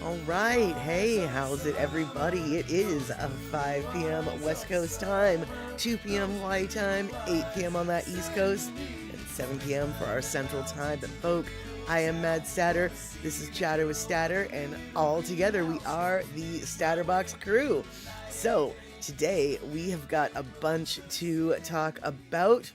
All right. Hey, how's it, everybody? It is 5 p.m. West Coast time, 2 p.m. Hawaii time, 8 p.m. on that East Coast, and 7 p.m. for our Central time. But, folk, I am Mad Statter. This is Chatter with Statter, and all together we are the Statterbox crew. So, today we have got a bunch to talk about,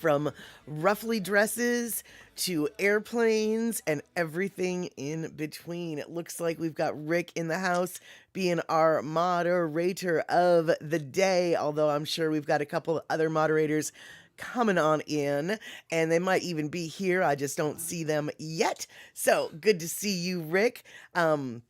from ruffly dresses to airplanes and everything in between. It looks like we've got Rick in the house being our moderator of the day, although I'm sure we've got a couple of other moderators coming on in, and they might even be here. I just don't see them yet. So good to see you, Rick. I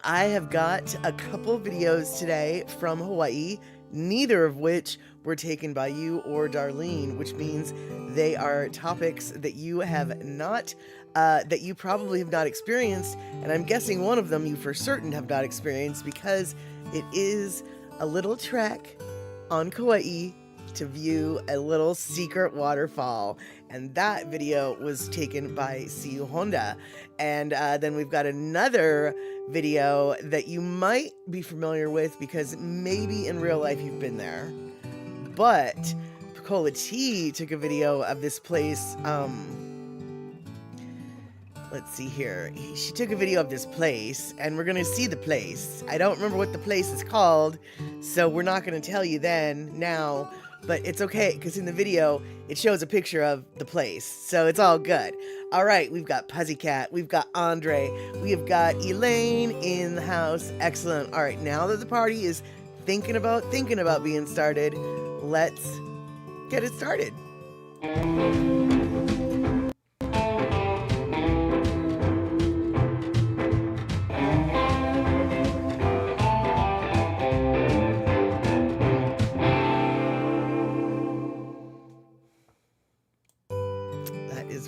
have got a couple videos today from Hawaii, neither of which were taken by you or Darlene, which means they are topics that you have not, that you probably have not experienced, and I'm guessing one of them you for certain have not experienced, because it is a little trek on Kauai to view a little secret waterfall, and that video was taken by Siu Honda. And then we've got another video that you might be familiar with because maybe in real life you've been there. But Pokolotee took a video of this place. Let's see here. She took a video of this place, and we're going to see the place. I don't remember what the place is called, so we're not going to tell you now. But it's okay, because in the video, it shows a picture of the place. So it's all good. All right, we've got Pussycat. We've got Andre. We have got Elaine in the house. Excellent. All right, now that the party is thinking about being started, let's get it started.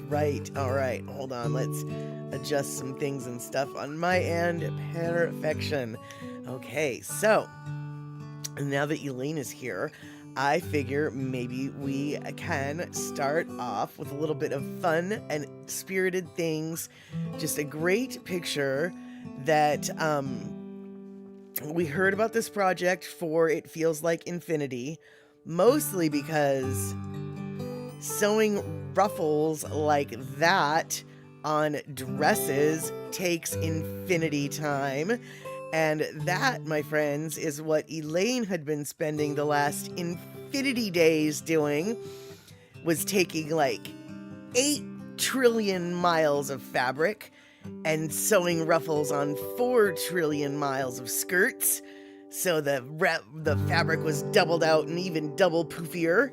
Right. All right. Hold on. Let's adjust some things and stuff on my end. Perfection. Okay. So now that Elaine is here, I figure maybe we can start off with a little bit of fun and spirited things. Just a great picture that we heard about this project for It Feels Like Infinity, mostly because sewing ruffles like that on dresses takes infinity time. And that, my friends, is what Elaine had been spending the last infinity days doing, was taking like 8 trillion miles of fabric and sewing ruffles on 4 trillion miles of skirts. So the fabric was doubled out and even double poofier.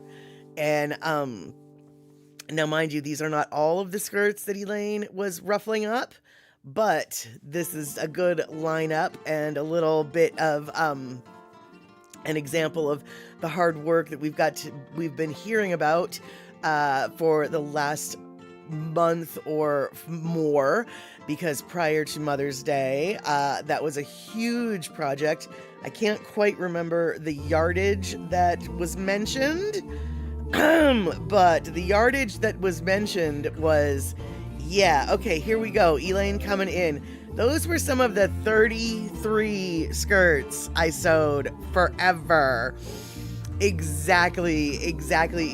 And now, mind you, these are not all of the skirts that Elaine was ruffling up, but this is a good lineup and a little bit of an example of the hard work that we've been hearing about for the last month or more, because prior to Mother's Day, that was a huge project. I can't quite remember the yardage that was mentioned. But the yardage that was mentioned was, yeah, okay, here we go. Elaine coming in. Those were some of the 33 skirts I sewed forever. Exactly,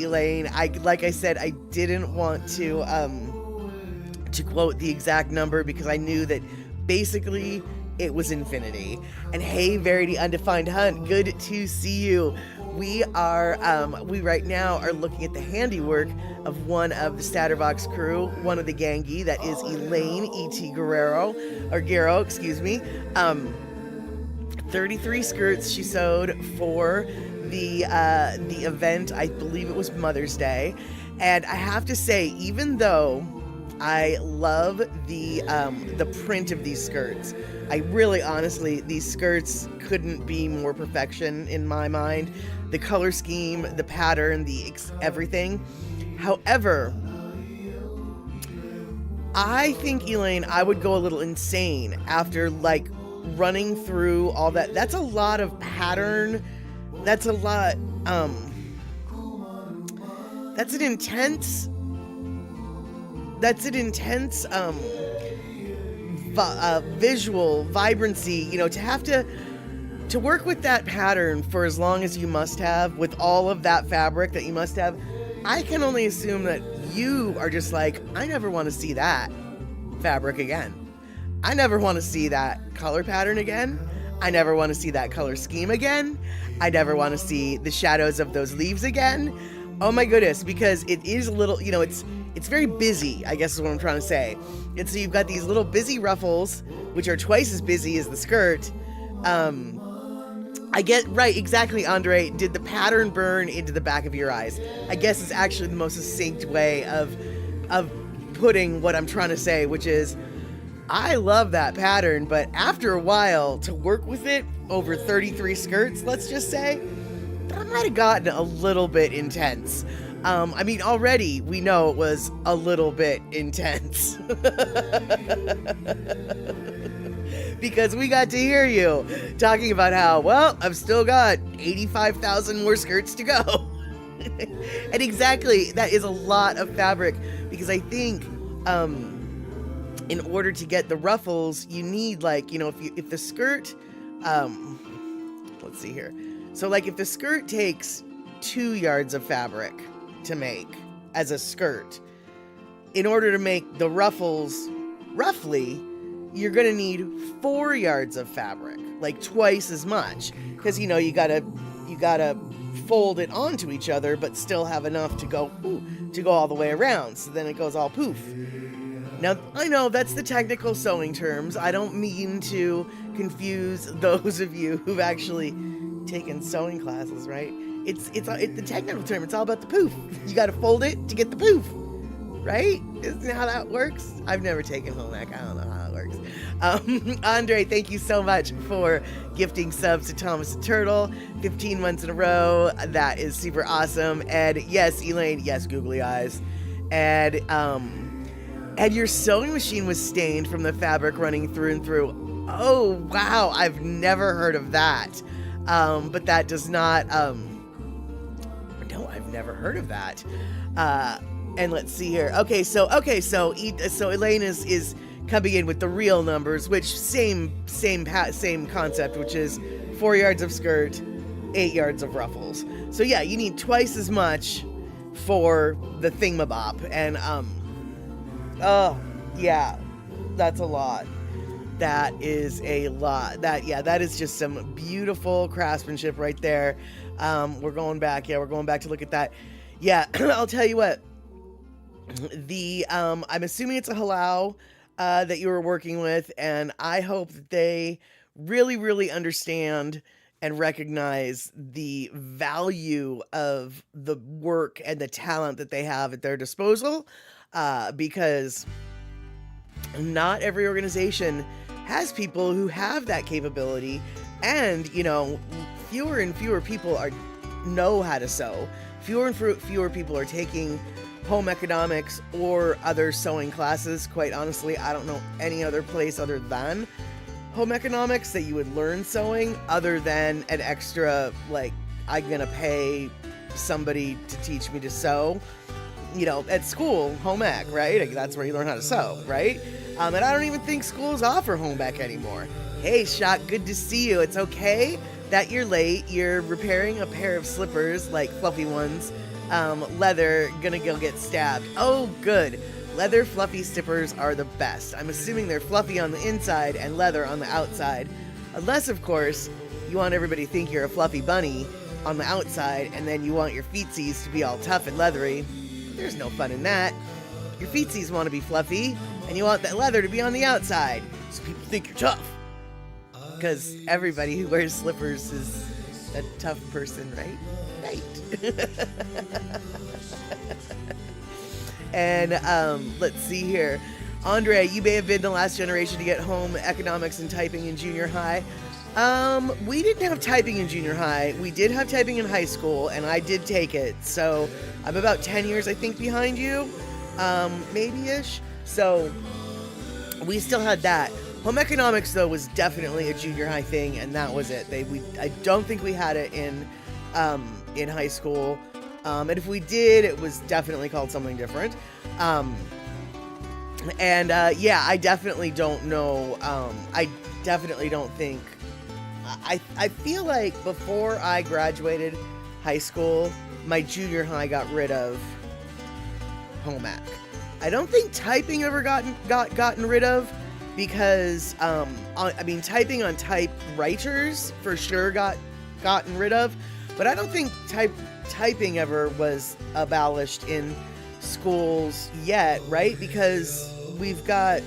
Elaine. Like I said, I didn't want to quote the exact number because I knew that basically it was infinity. And hey, Verity Undefined Hunt, good to see you. We right now are looking at the handiwork of one of the Statterbox crew, one of the gangi, that is Elaine E.T. Guerrero, 33 skirts she sewed for the event. I believe it was Mother's Day. And I have to say, even though I love the print of these skirts, I really, honestly, these skirts couldn't be more perfection in my mind. The color scheme, the pattern, everything. However, I think, Elaine, I would go a little insane after like running through all that. That's a lot of pattern. That's a lot. That's an intense visual vibrancy, to have to work with that pattern for as long as you must have, with all of that fabric that you must have. I can only assume that you are just like, I never want to see that fabric again. I never want to see that color pattern again. I never want to see that color scheme again. I never want to see the shadows of those leaves again. Oh my goodness, because it is a little, it's very busy, I guess is what I'm trying to say. And so you've got these little busy ruffles, which are twice as busy as the skirt. I get, right, exactly, Andre. Did the pattern burn into the back of your eyes? I guess is actually the most succinct way of putting what I'm trying to say, which is, I love that pattern, but after a while, to work with it over 33 skirts, let's just say, that might have gotten a little bit intense. Already we know it was a little bit intense. Because we got to hear you talking about how, well, I've still got 85,000 more skirts to go. And exactly, that is a lot of fabric, because I think, in order to get the ruffles, you need, if the skirt, let's see here. So, if the skirt takes 2 yards of fabric to make as a skirt, in order to make the ruffles, roughly, you're going to need 4 yards of fabric, twice as much. Because, you gotta fold it onto each other, but still have enough to go all the way around. So then it goes all poof. Now, I know that's the technical sewing terms. I don't mean to confuse those of you who've actually taken sewing classes, right? It's the technical term. It's all about the poof. You got to fold it to get the poof, right? Isn't that how that works? I've never taken home ec. I don't know how it works. Andre, thank you so much for gifting subs to Thomas the Turtle, 15 months in a row. That is super awesome. And yes, Elaine, yes, googly eyes. And your sewing machine was stained from the fabric running through and through. Oh, wow. I've never heard of that. But that does not, no, I've never heard of that. And let's see here. Okay, so Elaine is coming in with the real numbers, which same concept, which is 4 yards of skirt, 8 yards of ruffles. So yeah, you need twice as much for the thingamabop. And, oh, yeah, that's a lot. That is a lot. That is just some beautiful craftsmanship right there. We're going back to look at that. Yeah, I'll tell you what. I'm assuming it's a halau that you were working with, and I hope that they really, really understand and recognize the value of the work and the talent that they have at their disposal, because not every organization has people who have that capability, and fewer and fewer people know how to sew. Fewer and fewer people are taking home economics or other sewing classes. Quite honestly, I don't know any other place other than home economics that you would learn sewing, other than an extra, I'm gonna pay somebody to teach me to sew. At school, home ec, right? That's where you learn how to sew, right? And I don't even think schools offer home ec anymore. Hey, Shock, good to see you. It's okay that you're late. You're repairing a pair of slippers, fluffy ones. Leather, gonna go get stabbed. Oh, good. Leather fluffy slippers are the best. I'm assuming they're fluffy on the inside and leather on the outside. Unless, of course, you want everybody to think you're a fluffy bunny on the outside, and then you want your feetsies to be all tough and leathery. There's no fun in that. Your feetsies want to be fluffy, and you want that leather to be on the outside, so people think you're tough. Because everybody who wears slippers is a tough person, right? Right. And let's see here. Andre, you may have been the last generation to get home economics and typing in junior high. We didn't have typing in junior high. We did have typing in high school, and I did take it. So I'm about 10 years, I think, behind you, maybe-ish. So we still had that. Home economics, though, was definitely a junior high thing, and that was it. I don't think we had it in high school. And if we did, it was definitely called something different. And yeah, I definitely don't know. I definitely don't think. I feel like before I graduated high school, my junior high got rid of home ec. I don't think typing ever gotten rid of, because I mean, typing on typewriters for sure gotten rid of, but I don't think typing ever was abolished in schools yet, right? Because we've got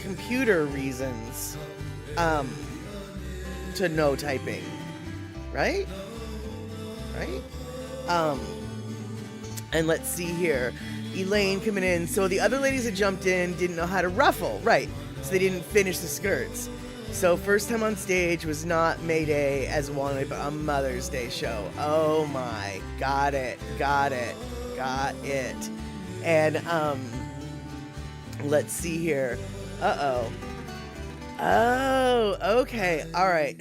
computer reasons to know typing, right? And let's see here, Elaine coming in. So the other ladies that jumped in didn't know how to ruffle, right? So they didn't finish the skirts. So first time on stage was not Mayday as wanted, but a Mother's Day show. Oh my, got it. And let's see here. Oh, okay, all right.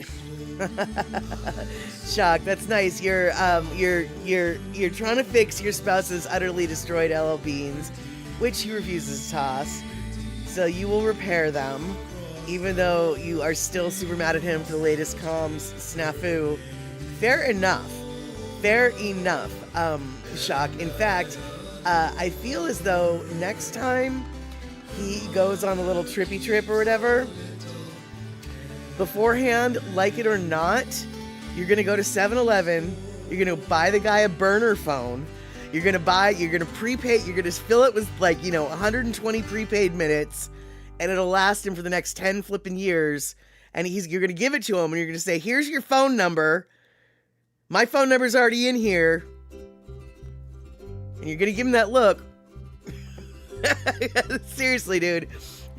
Shock, that's nice. You're trying to fix your spouse's utterly destroyed LL Beans, which he refuses to toss. So you will repair them, even though you are still super mad at him for the latest comms snafu. Fair enough. Shock. In fact, I feel as though next time he goes on a little trippy trip or whatever, beforehand, like it or not, you're going to go to 7-Eleven, you're going to buy the guy a burner phone, you're going to prepay, you're going to fill it with 120 prepaid minutes, and it'll last him for the next 10 flipping years, and you're going to give it to him, and you're going to say, here's your phone number, my phone number's already in here, and you're going to give him that look. Seriously, dude,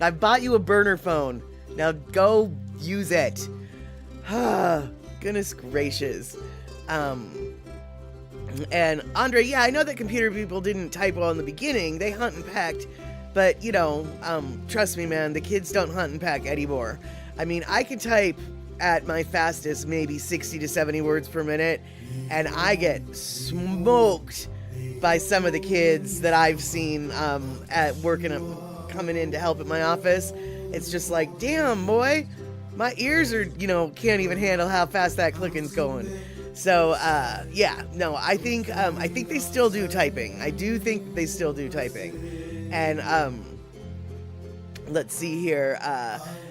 I bought you a burner phone, now go use it. Goodness gracious. And Andre, yeah, I know that computer people didn't type well in the beginning. They hunt and pecked, but trust me, man, the kids don't hunt and peck anymore. I mean, I can type at my fastest maybe 60 to 70 words per minute, and I get smoked by some of the kids that I've seen at coming in to help at my office. It's just like, damn, boy, my ears are, can't even handle how fast that clicking's going. So, yeah, no, I think they still do typing. I do think they still do typing. And, let's see here,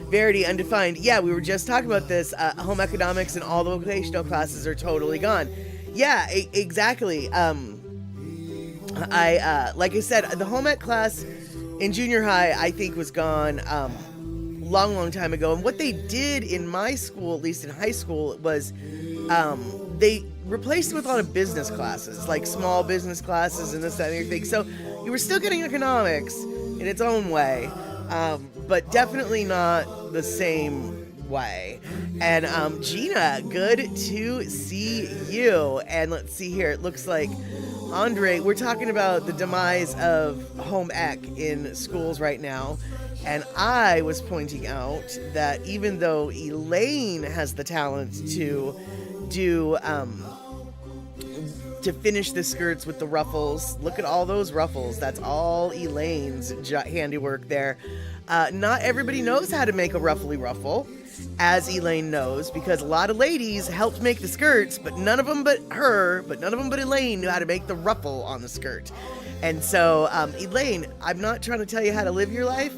Verity Undefined. Yeah, we were just talking about this. Home economics and all the vocational classes are totally gone. Yeah, exactly. Like I said, the home ec class in junior high, I think, was gone, long time ago. And what they did in my school, at least in high school, was they replaced it with a lot of business classes, like small business classes and this, that, and everything. So you were still getting economics in its own way, but definitely not the same way. And Gina, good to see you. And let's see here, it looks like Andre, we're talking about the demise of home ec in schools right now. And I was pointing out that even though Elaine has the talent to finish the skirts with the ruffles, look at all those ruffles. That's all Elaine's handiwork there. Not everybody knows how to make a ruffly ruffle, as Elaine knows, because a lot of ladies helped make the skirts, but none of them but Elaine knew how to make the ruffle on the skirt. And so, Elaine, I'm not trying to tell you how to live your life,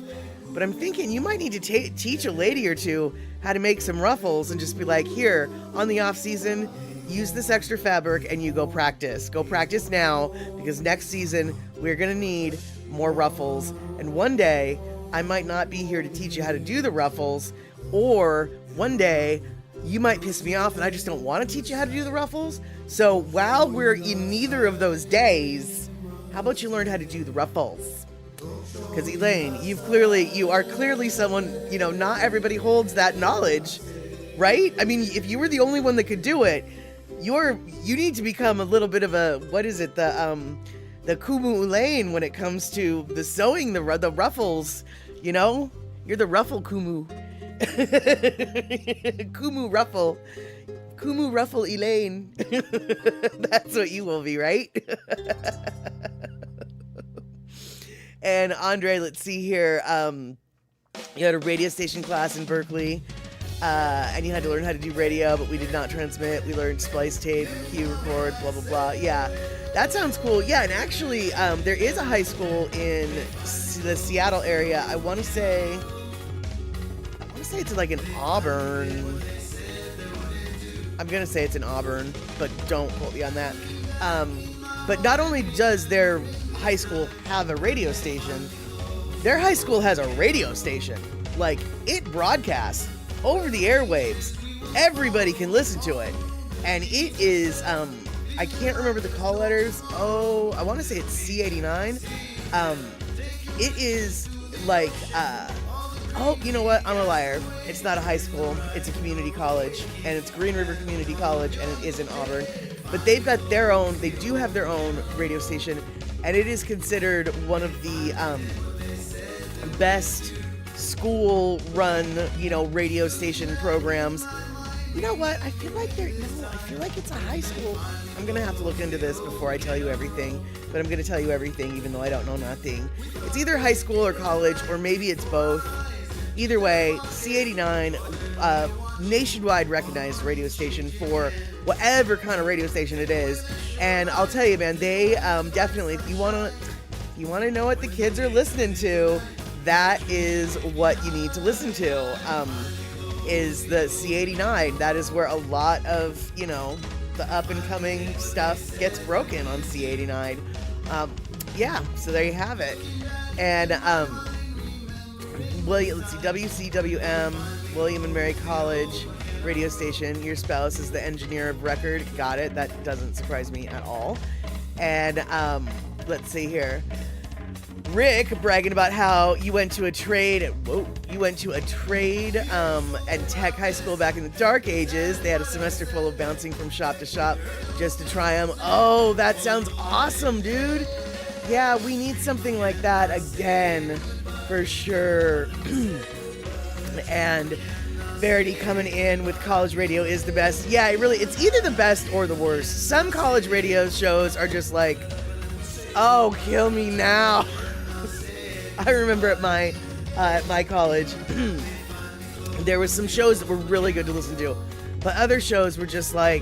but I'm thinking you might need to teach a lady or two how to make some ruffles and just be like, here, on the off season, use this extra fabric and you go practice. Go practice now, because next season we're going to need more ruffles. And one day, I might not be here to teach you how to do the ruffles, or one day you might piss me off and I just don't want to teach you how to do the ruffles. So while we're in neither of those days, how about you learn how to do the ruffles? Because Elaine, you are clearly someone, not everybody holds that knowledge, right? I mean, if you were the only one that could do it, you need to become a little bit of a, the Kumu Elaine when it comes to the sewing, the ruffles, you're the ruffle Kumu. Kumu ruffle Elaine. That's what you will be, right? And Andre, let's see here. You had a radio station class in Berkeley, and you had to learn how to do radio, but we did not transmit. We learned splice tape, cue, record, blah, blah, blah. Yeah, that sounds cool. Yeah, and actually, there is a high school in the Seattle area. I want to say it's like in Auburn. I'm going to say it's in Auburn, but don't quote me on that. But not only does their high school have a radio station, their high school has a radio station. Like, it broadcasts over the airwaves. Everybody can listen to it. And it is, I can't remember the call letters. Oh, I want to say it's C89. It is like, oh, you know what? I'm a liar. It's not a high school. It's a community college. And it's Green River Community College, and it is in Auburn. But they've got their own, they do have their own radio station. And it is considered one of the best school-run, radio station programs. You know what? I feel like it's a high school. I'm going to have to look into this before I tell you everything, but I'm going to tell you everything even though I don't know nothing. It's either high school or college, or maybe it's both. Either way, C89, nationwide recognized radio station for whatever kind of radio station it is. And I'll tell you, man, they definitely, if you want to know what the kids are listening to, that is what you need to listen to, is the C89. That is where a lot of, the up-and-coming stuff gets broken on C89. Yeah, so there you have it. And, let's see, WCWM, William and Mary College radio station. Your spouse is the engineer of record. Got it. That doesn't surprise me at all. And, let's see here. Rick bragging about how you went to a trade and tech high school back in the dark ages. They had a semester full of bouncing from shop to shop just to try them. Oh, that sounds awesome, dude. Yeah, we need something like that again, for sure. And Verity coming in with college radio is the best. Yeah, it's either the best or the worst. Some college radio shows are just like, oh, kill me now. I remember at my college, there was some shows that were really good to listen to, but other shows were just like,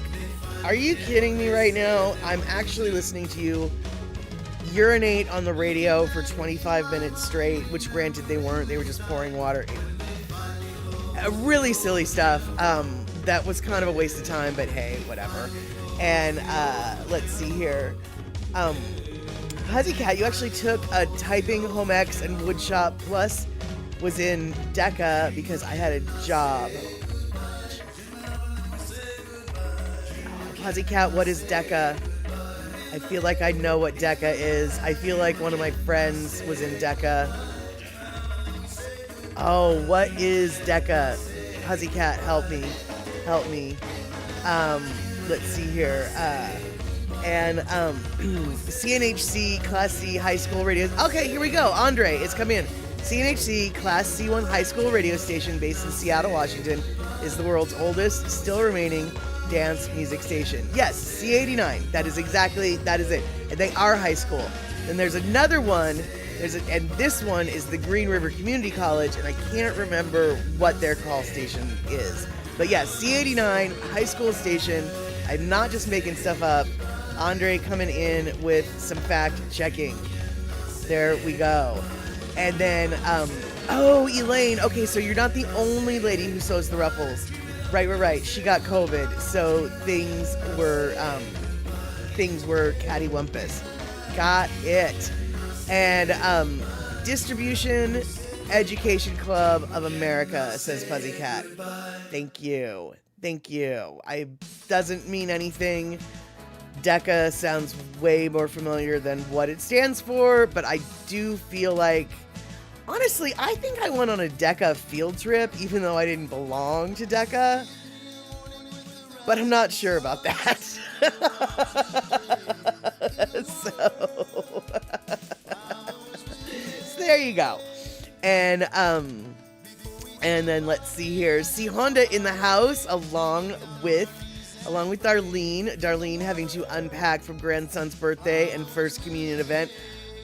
are you kidding me right now? I'm actually listening to you urinate on the radio for 25 minutes straight, which granted they weren't, they were just pouring water. Really silly stuff. That was kind of a waste of time, but hey, whatever. And let's see here. Pussycat, you actually took a typing home ec and woodshop plus was in DECA because I had a job. Pussycat, what is DECA? I feel like I know what DECA is. I feel like one of my friends was in DECA. Oh, what is DECA? Pussycat, help me. Let's see here. CNHC Class C High School Radio. Okay, here we go. Andre, it's come in. CNHC Class C1 High School radio station based in Seattle, Washington, is the world's oldest, still remaining dance music station. Yes, C89. That is it. And they are high school. Then there's another one. And this one is the Green River Community College, and I can't remember what their call station is. But yeah, C89 high school station. I'm not just making stuff up. Andre coming in with some fact checking. There we go. And then, Elaine. Okay, so you're not the only lady who sews the Ruffles. Right. She got COVID, so things were cattywampus. Got it. And Distribution Education Club of America, says Pussycat. Thank you. I doesn't mean anything. DECA sounds way more familiar than what it stands for, but I do feel like, honestly, I think I went on a DECA field trip, even though I didn't belong to DECA. But I'm not sure about that. So there you go. And then let's see here. See Honda in the house along with Darlene. Darlene having to unpack from grandson's birthday and first communion event.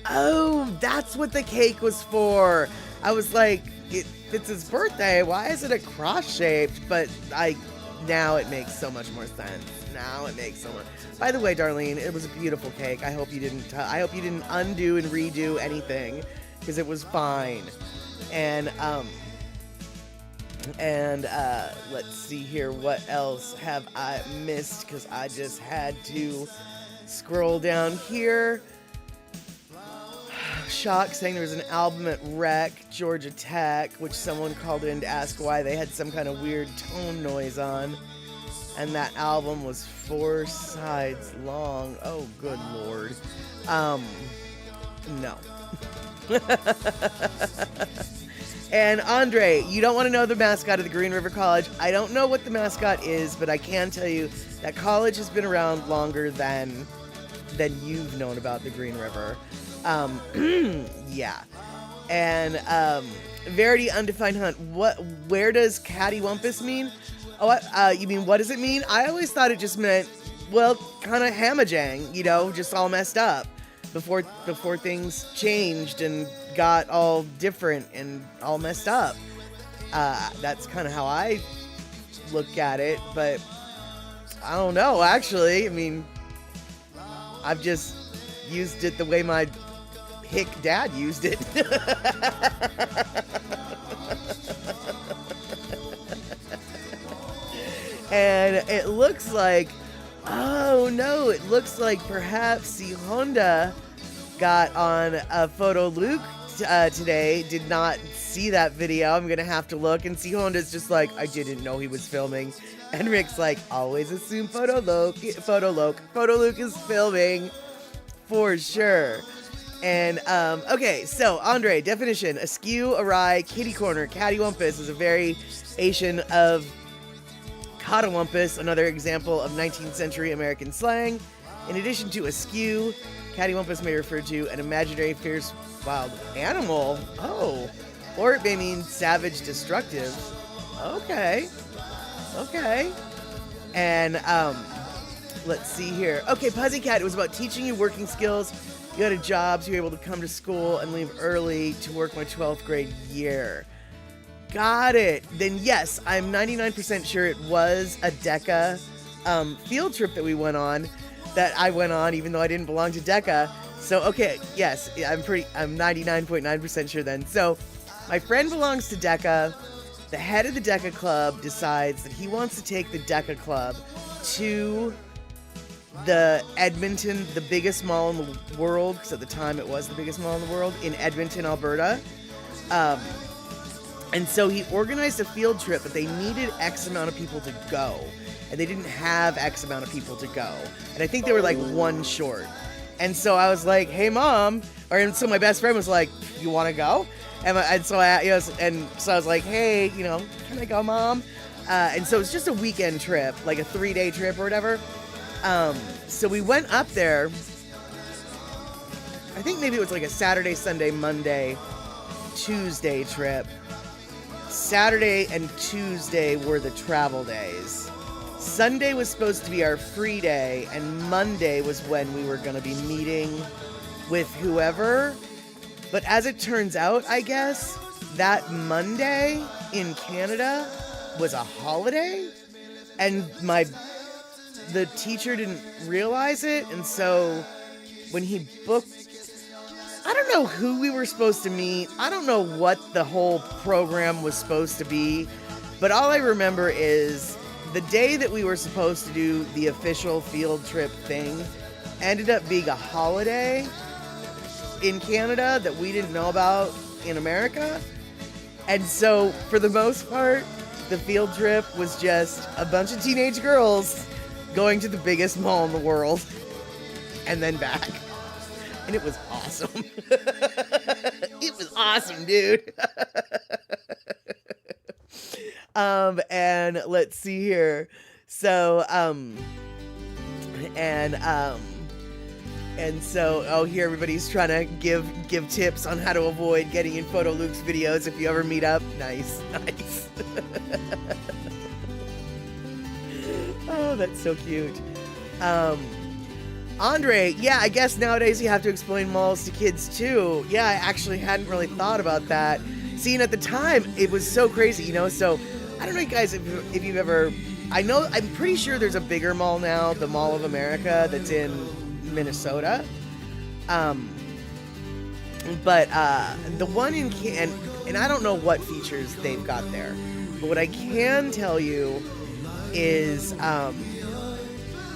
Oh, that's what the cake was for. I was like, it's his birthday. Why is it a cross shaped? But now it makes so much more sense. Now it makes so much. By the way, Darlene, it was a beautiful cake. I hope you didn't undo and redo anything, because it was fine. And let's see here. What else have I missed? Because I just had to scroll down here. Shock saying there was an album at Rec, Georgia Tech, which someone called in to ask why they had some kind of weird tone noise on. And that album was 4 sides long. Oh, good Lord. No. And Andre, you don't want to know the mascot of the Green River College. I don't know what the mascot is, but I can tell you that college has been around longer than you've known about the Green River. Yeah. And Verity Undefined Hunt. Where does cattywampus mean? Oh, you mean what does it mean? I always thought it just meant, well, kind of hamajang, just all messed up before things changed and got all different and all messed up. That's kind of how I look at it, but I don't know, actually. I mean, I've just used it the way my hick dad used it. And it looks like, oh no, it looks like perhaps Honda got on a PhotoLuke today. Did not see that video. I'm gonna have to look. And Honda's just like, I didn't know he was filming. And Rick's like, always assume PhotoLuke is filming for sure. And okay, so Andre, definition: askew, awry, kitty corner. Cattywampus is a variation of cattywampus, another example of 19th century American slang. In addition to askew, cattywampus may refer to an imaginary fierce wild animal. Oh, or it may mean savage, destructive. Okay. And let's see here. Okay, Pussycat, it was about teaching you working skills. You had a job, so you were able to come to school and leave early to work my 12th grade year. Got it. Then yes, I'm 99% sure it was a DECA field trip that I went on, even though I didn't belong to DECA. So, okay, yes, I'm 99.9% sure then. So, my friend belongs to DECA. The head of the DECA club decides that he wants to take the DECA club to the Edmonton, the biggest mall in the world, because at the time it was the biggest mall in the world, in Edmonton, Alberta. And so he organized a field trip, but they needed X amount of people to go. And they didn't have X amount of people to go. And I think they were like one short. And so I was like, hey, Mom. And so my best friend was like, you want to go? And so I was like, hey, can I go, Mom? And so it was just a weekend trip, like a 3-day trip or whatever. So we went up there. I think maybe it was like a Saturday, Sunday, Monday, Tuesday trip. Saturday and Tuesday were the travel days. Sunday was supposed to be our free day, and Monday was when we were going to be meeting with whoever. But as it turns out, I guess, that Monday in Canada was a holiday, and the teacher didn't realize it, and so when he booked, I don't know who we were supposed to meet. I don't know what the whole program was supposed to be, but all I remember is the day that we were supposed to do the official field trip thing ended up being a holiday in Canada that we didn't know about in America. And so for the most part, the field trip was just a bunch of teenage girls going to the biggest mall in the world and then back. And it was awesome. It was awesome, dude. And let's see here. So, here everybody's trying to give tips on how to avoid getting in PhotoLuke's videos if you ever meet up. Nice. Oh, that's so cute. Andre, yeah, I guess nowadays you have to explain malls to kids too. Yeah, I actually hadn't really thought about that. Seeing at the time, it was so crazy, you know? So, I don't know, you guys, if you've ever... I'm pretty sure there's a bigger mall now, the Mall of America, that's in Minnesota. But the one in... And I don't know what features they've got there. But what I can tell you is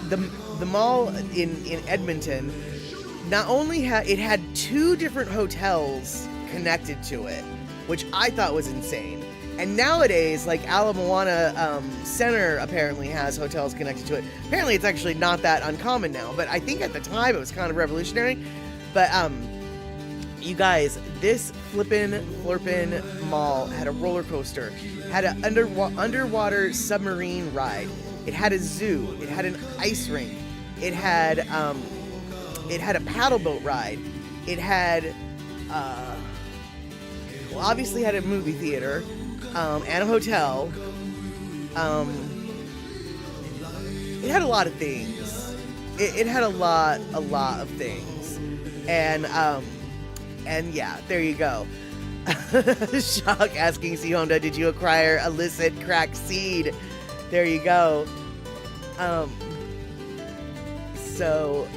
the mall in Edmonton, not only had 2 different hotels connected to it, which I thought was insane. And nowadays, like Ala Moana Center apparently has hotels connected to it. Apparently it's actually not that uncommon now, but I think at the time it was kind of revolutionary. But you guys, this flippin' mall had a roller coaster, had an underwater submarine ride. It had a zoo. It had an ice rink. It had a paddle boat ride. It had, obviously had a movie theater, and a hotel. It had a lot of things. It had a lot of things. And yeah, there you go. Shock asking C Honda, did you acquire illicit crack seed? There you go. So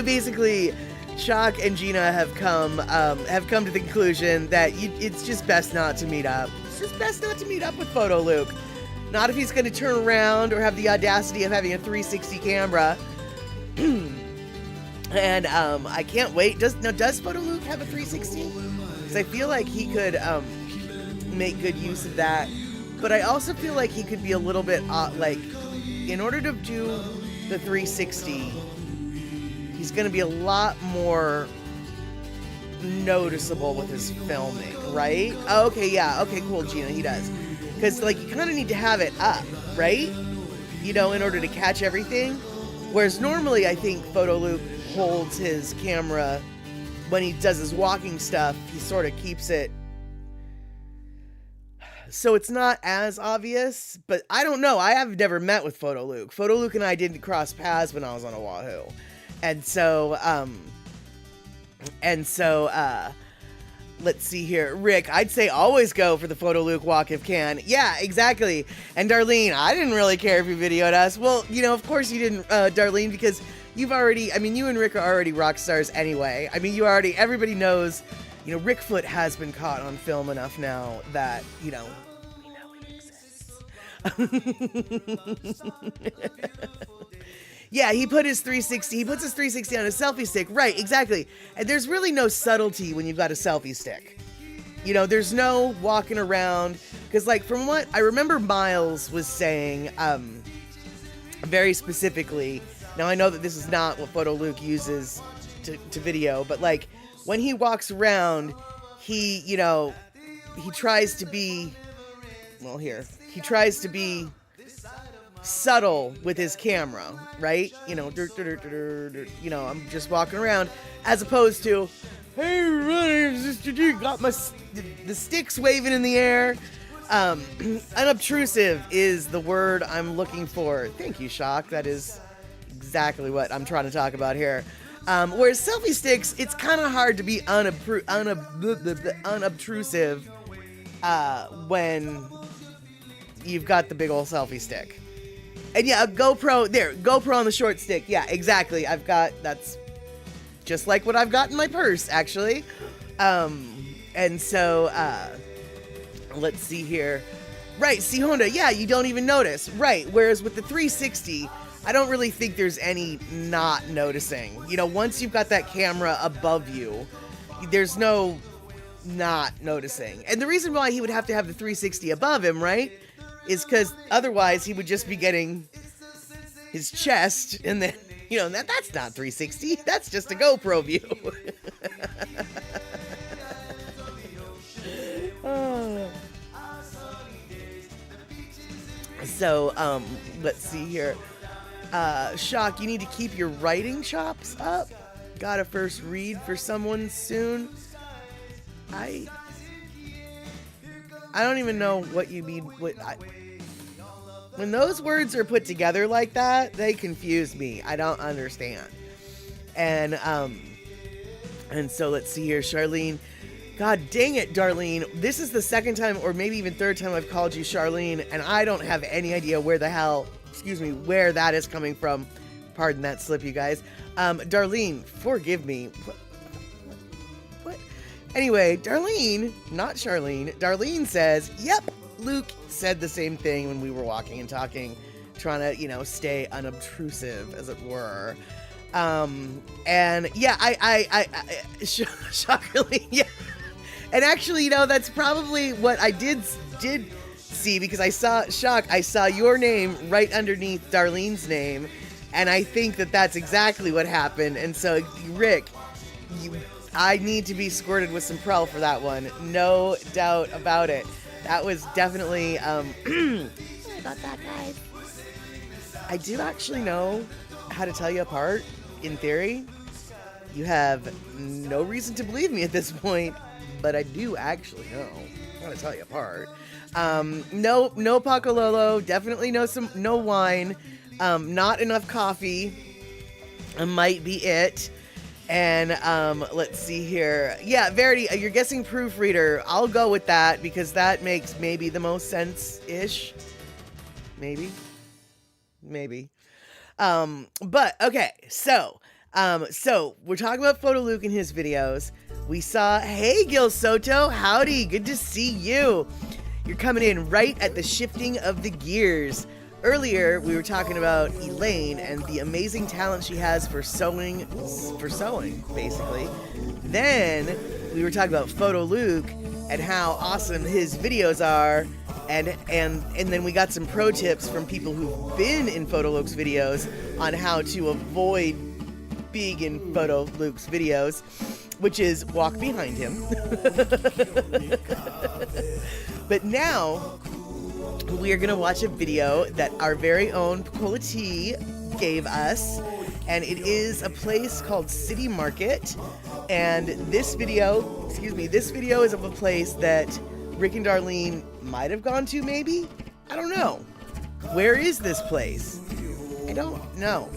basically, Shock and Gina have come to the conclusion that it's just best not to meet up. It's just best not to meet up with PhotoLuke. Not if he's going to turn around or have the audacity of having a 360 camera. And I can't wait. Does PhotoLuke have a 360? Because I feel like he could make good use of that. But I also feel like he could be a little bit like, in order to do the 360, he's going to be a lot more noticeable with his filming, right? Oh, okay, yeah. Okay, cool, Gina, he does. Because, like, you kind of need to have it up, right? You know, in order to catch everything. Whereas normally, I think PhotoLuke holds his camera when he does his walking stuff. He sort of keeps it so it's not as obvious, but I don't know. I have never met with PhotoLuke. PhotoLuke and I didn't cross paths when I was on Oahu. And so, let's see here. Rick, I'd say always go for the PhotoLuke walk if can. Yeah, exactly. And Darlene, I didn't really care if you videoed us. Well, you know, of course you didn't, Darlene, because you've already, I mean, you and Rick are already rock stars anyway. I mean, everybody knows, you know, Rick Foot has been caught on film enough now that, you know, we know he exists. Yeah, he puts his 360 on a selfie stick. Right, exactly. And there's really no subtlety when you've got a selfie stick. You know, there's no walking around. Because, like, from what I remember Miles was saying, very specifically, now I know that this is not what PhotoLuke uses to video, but, like, when he walks around, he, you know, he tries to be subtle with his camera, right? You know, you know, I'm just walking around, as opposed to, hey, everybody, got the sticks waving in the air. Unobtrusive is the word I'm looking for. Thank you, Shock. That is exactly what I'm trying to talk about here. Whereas selfie sticks, it's kind of hard to be unobtrusive when you've got the big old selfie stick. And yeah, a GoPro on the short stick. Yeah, exactly. That's just like what I've got in my purse, actually. And so, let's see here. Right, see Honda, yeah, you don't even notice. Right, whereas with the 360, I don't really think there's any not noticing. You know, once you've got that camera above you, there's no not noticing. And the reason why he would have to have the 360 above him, right, is because otherwise he would just be getting his chest, and then, you know, that's not 360. That's just a GoPro view. So, let's see here. Shock, you need to keep your writing chops up. Gotta first read for someone soon. I don't even know what you mean. When those words are put together like that, they confuse me. I don't understand. And so let's see here, Charlene. God dang it, Darlene. This is the second time or maybe even third time I've called you Charlene, and I don't have any idea where the hell, where that is coming from. Pardon that slip, you guys. Darlene, forgive me. What? Anyway, Darlene, not Charlene, Darlene says, yep, Luke said the same thing when we were walking and talking, trying to, stay unobtrusive, as it were. And yeah, I shockingly, yeah. And actually, that's probably what I did see, because I saw your name right underneath Darlene's name, and I think that's exactly what happened. And so, Rick, I need to be squirted with some Prel for that one, no doubt about it. That was definitely sorry about that, guys. I do actually know how to tell you apart. In theory, you have no reason to believe me at this point, but I do actually know how to tell you apart. No Pokolotee, definitely no wine, not enough coffee, might be it. And let's see here. Yeah, Verity, you're guessing proofreader. I'll go with that because that makes maybe the most sense-ish. Maybe. But okay, so we're talking about PhotoLuke and his videos. We saw, hey, Gil Soto, howdy, good to see you. You're coming in right at the shifting of the gears. Earlier, we were talking about Elaine and the amazing talent she has for sewing, basically. Then we were talking about PhotoLuke and how awesome his videos are. And then we got some pro tips from people who've been in PhotoLuke's videos on how to avoid being in PhotoLuke's videos, which is walk behind him. But now we are going to watch a video that our very own Pokolotee gave us, and it is a place called City Market. And this video is of a place that Rick and Darlene might have gone to, maybe? I don't know. Where is this place? I don't know.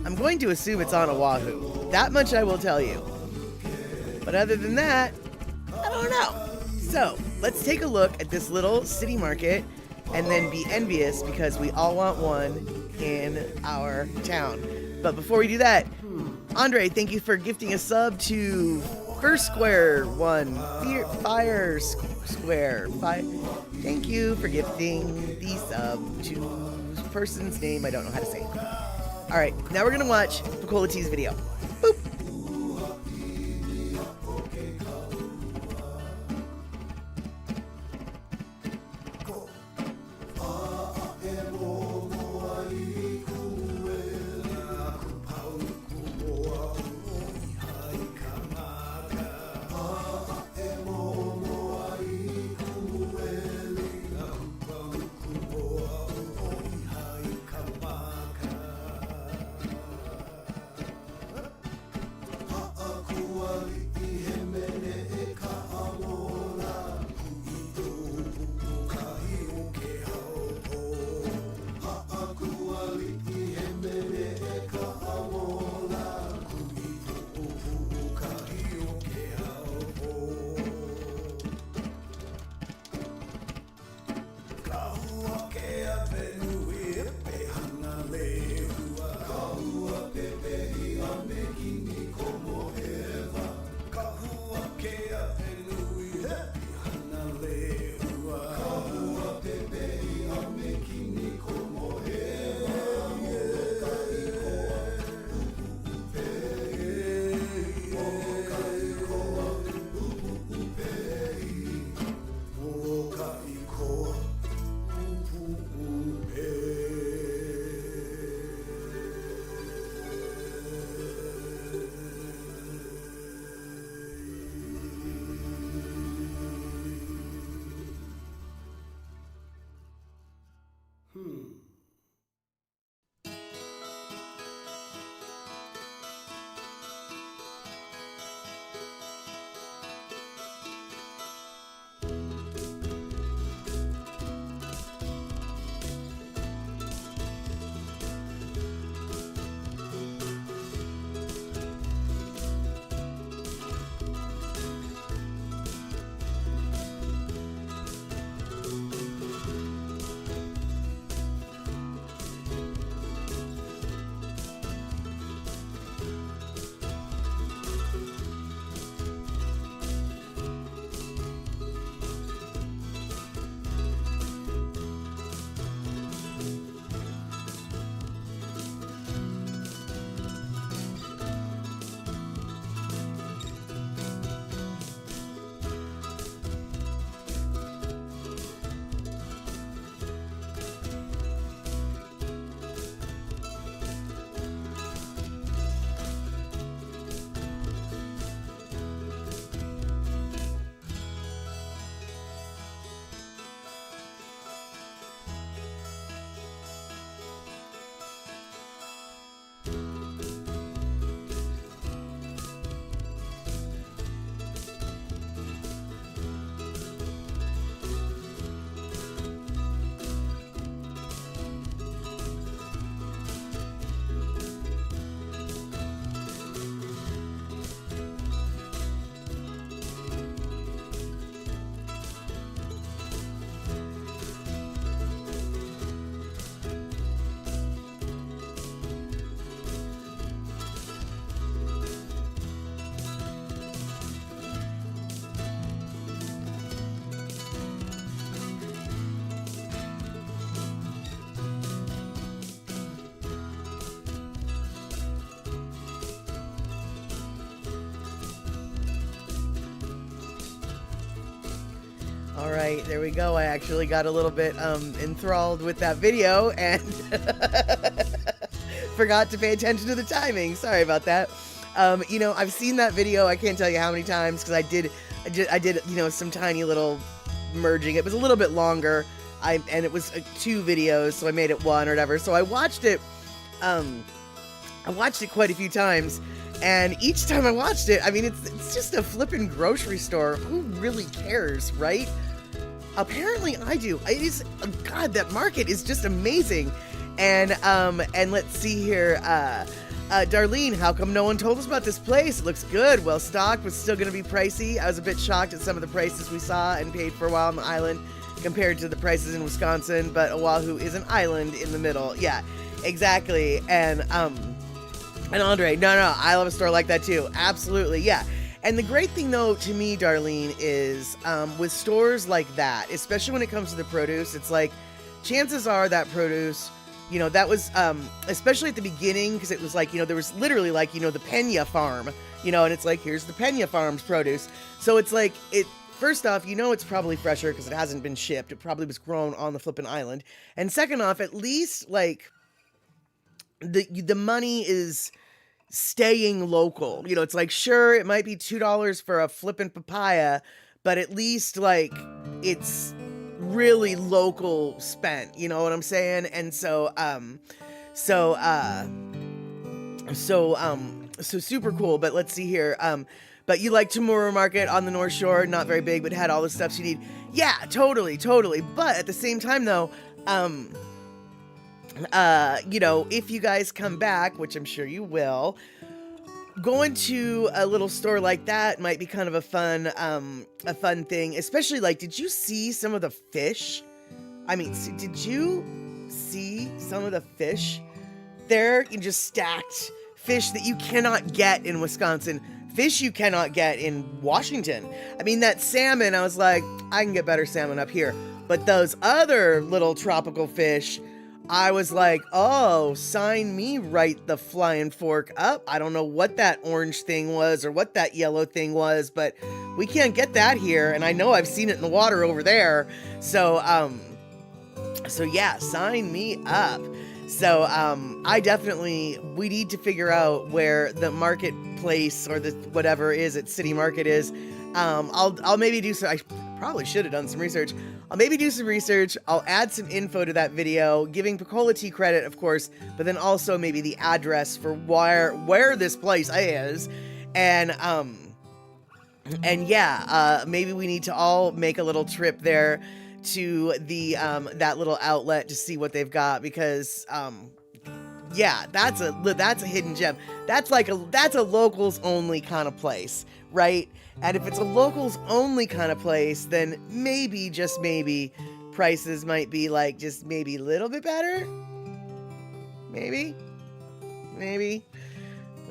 I'm going to assume it's on Oahu. That much I will tell you. But other than that, I don't know. So, let's take a look at this little city market and then be envious because we all want one in our town. But before we do that, Andre, thank you for gifting a sub to First Square One, Fire Square. Thank you for gifting the sub to person's name I don't know how to say. All right, now we're gonna watch Pokolotee's video. Boop. All right, there we go. I actually got a little bit enthralled with that video and forgot to pay attention to the timing. Sorry about that. You know, I've seen that video. I can't tell you how many times because I did, you know, some tiny little merging. It was a little bit longer. And it was 2 videos, so I made it 1 or whatever. So I watched it. I watched it quite a few times, and each time I watched it, I mean, it's just a flippin' grocery store. Who really cares, right? Apparently I do. It is, God, that market is just amazing. And let's see here. Darlene, how come no one told us about this place? It looks good, well stocked, but still going to be pricey. I was a bit shocked at some of the prices we saw and paid for a while on the island compared to the prices in Wisconsin, but Oahu is an island in the middle. Yeah, exactly. And Andre, no, I love a store like that too. Absolutely, yeah. And the great thing though, to me, Darlene, is with stores like that, especially when it comes to the produce, it's like, chances are that produce, you know, that was, especially at the beginning, because it was like, you know, there was literally like, you know, the Pena farm, you know, and it's like, here's the Pena farm's produce. So it's like, first off, you know it's probably fresher because it hasn't been shipped. It probably was grown on the flippin' island. And second off, at least, like, the money is staying local. You know, it's like, sure, it might be $2 for a flippin' papaya, but at least, like, it's really local spent. You know what I'm saying? And so super cool. But let's see here. But you like Temura Market on the North Shore, not very big, but had all the stuff you need. Yeah, totally. But at the same time, though, you know, if you guys come back, which I'm sure you will, going to a little store like that might be kind of a fun thing. Especially, like, did you see some of the fish? I mean, did you see some of the fish there? You just stacked fish that you cannot get in Wisconsin. Fish you cannot get in Washington. I mean, that salmon, I was like, I can get better salmon up here. But those other little tropical fish, I was like, oh, sign me right the flying fork up. I don't know what that orange thing was or what that yellow thing was, but we can't get that here. And I know I've seen it in the water over there. So yeah, sign me up. So, we need to figure out where the marketplace or the whatever is at City Market is. I'll maybe do some, I probably should have done some research. I'll maybe do some research. I'll add some info to that video, giving Pokolotee credit, of course, but then also maybe the address for where this place is. And yeah, maybe we need to all make a little trip there to the that little outlet to see what they've got, because yeah, that's a hidden gem. That's a locals only kind of place, right? And if it's a locals only kind of place, then maybe, just maybe, prices might be like just maybe a little bit better. Maybe.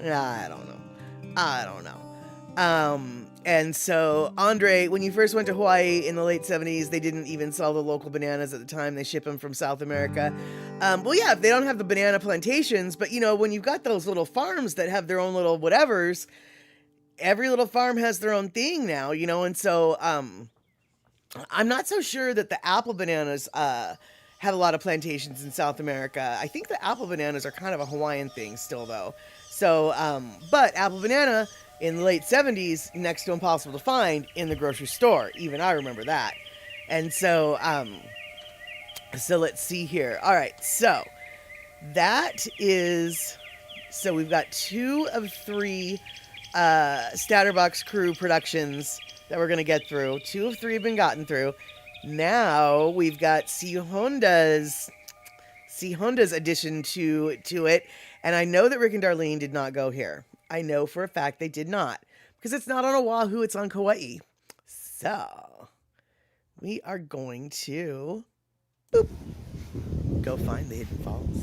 I don't know. And so, Andre, when you first went to Hawaii in the late 70s, they didn't even sell the local bananas at the time. They ship them from South America. Well, yeah, if they don't have the banana plantations, but, you know, when you've got those little farms that have their own little whatevers, every little farm has their own thing now, you know, and so I'm not so sure that the apple bananas have a lot of plantations in South America. I think the apple bananas are kind of a Hawaiian thing still, though. So, but apple banana in the late 70s, next to impossible to find in the grocery store. Even I remember that. And so, so let's see here. All right, so that is, so we've got 2 of 3 Statterbox crew productions that we're going to get through. 2 of 3 have been gotten through. Now we've got C Honda's addition to it. And I know that Rick and Darlene did not go here. I know for a fact they did not, because it's not on Oahu, it's on Kauai. So we are going to go find the Hidden Falls.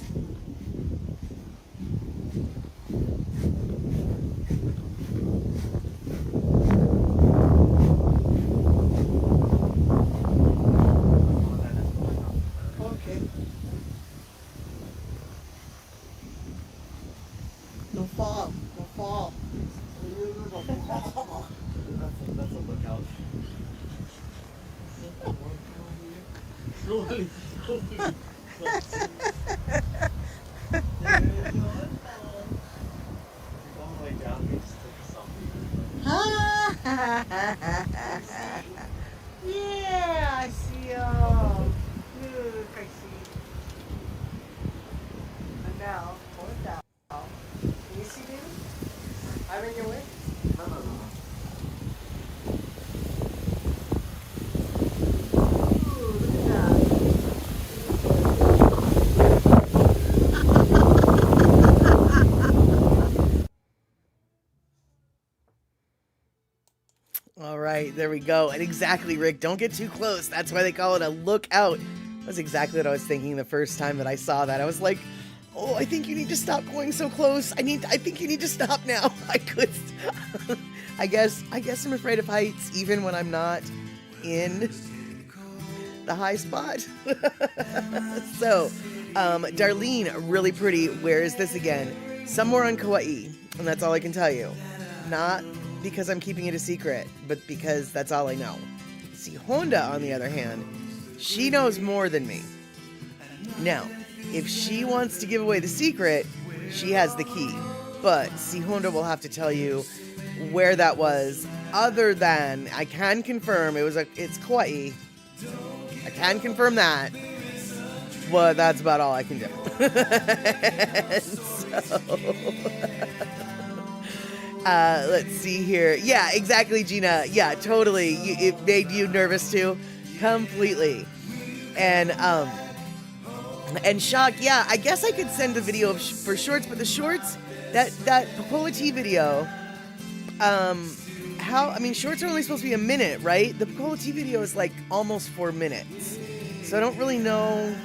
Okay. No fall. No fall. That's a lookout. Yeah, I see y'all. Look, I see. And now, hold down. Can you see me? I'm in your way? No, no, no. Ooh, look at that. All right, there we go. And exactly, Rick, don't get too close. That's why they call it a lookout. That's exactly what I was thinking the first time that I saw that. I was like, oh, I think you need to stop going so close. I think you need to stop now. I could. I guess I'm afraid of heights, even when I'm not in the high spot. So, Darlene, really pretty. Where is this again? Somewhere on Kauai, and that's all I can tell you. Not because I'm keeping it a secret, but because that's all I know. See, Honda, on the other hand, she knows more than me. Now, if she wants to give away the secret, she has the key. But see, Honda will have to tell you where that was. Other than, I can confirm it's Kauai. I can confirm that. But that's about all I can do. Let's see here. Yeah, exactly, Gina. Yeah, totally. It made you nervous too. Completely. And Shock, yeah, I guess I could send the video for shorts, but the shorts, that Pokolotee video, shorts are only supposed to be a minute, right? The Pokolotee video is like almost 4 minutes. So I don't really know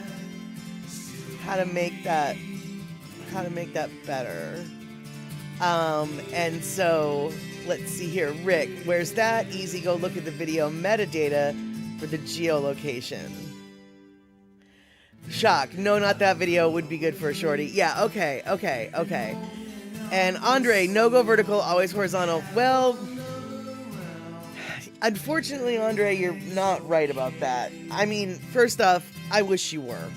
how to make that better. And so let's see here. Rick, where's that? Easy, go look at the video metadata for the geolocation. Shock, no, not that video, would be good for a shorty. Yeah, okay. And Andre, no go vertical, always horizontal. Well, unfortunately, Andre, you're not right about that. I mean, first off, I wish you were.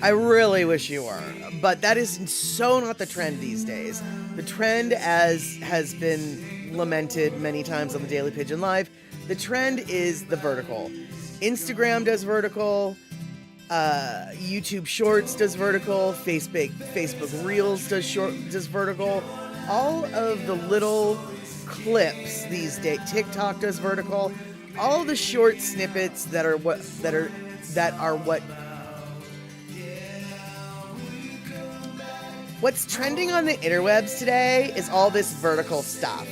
I really wish you were. But that is so not the trend these days. The trend, as has been lamented many times on the Daily Pigeon Live, the trend is the vertical. Instagram does vertical. YouTube Shorts does vertical. Facebook Reels does vertical. All of the little clips these days. TikTok does vertical. All the short snippets that are what what's trending on the interwebs today is all this vertical stuff.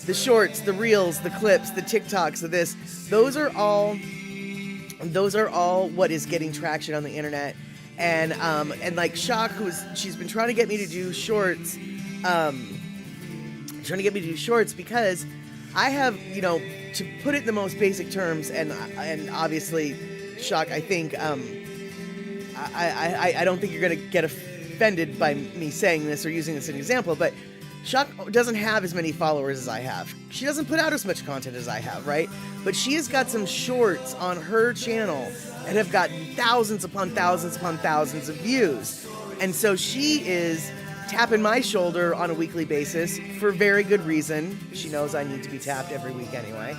The shorts, the reels, the clips, the TikToks of this. Those are all what is getting traction on the internet. And like Shock, she's been trying to get me to do shorts, because I have, to put it in the most basic terms, and obviously, Shock, I think, I don't think you're gonna get offended by me saying this or using this as an example, but Shock doesn't have as many followers as I have. She doesn't put out as much content as I have, right? But she has got some shorts on her channel that have got thousands upon thousands upon thousands of views. And so she is tapping my shoulder on a weekly basis for very good reason. She knows I need to be tapped every week anyway.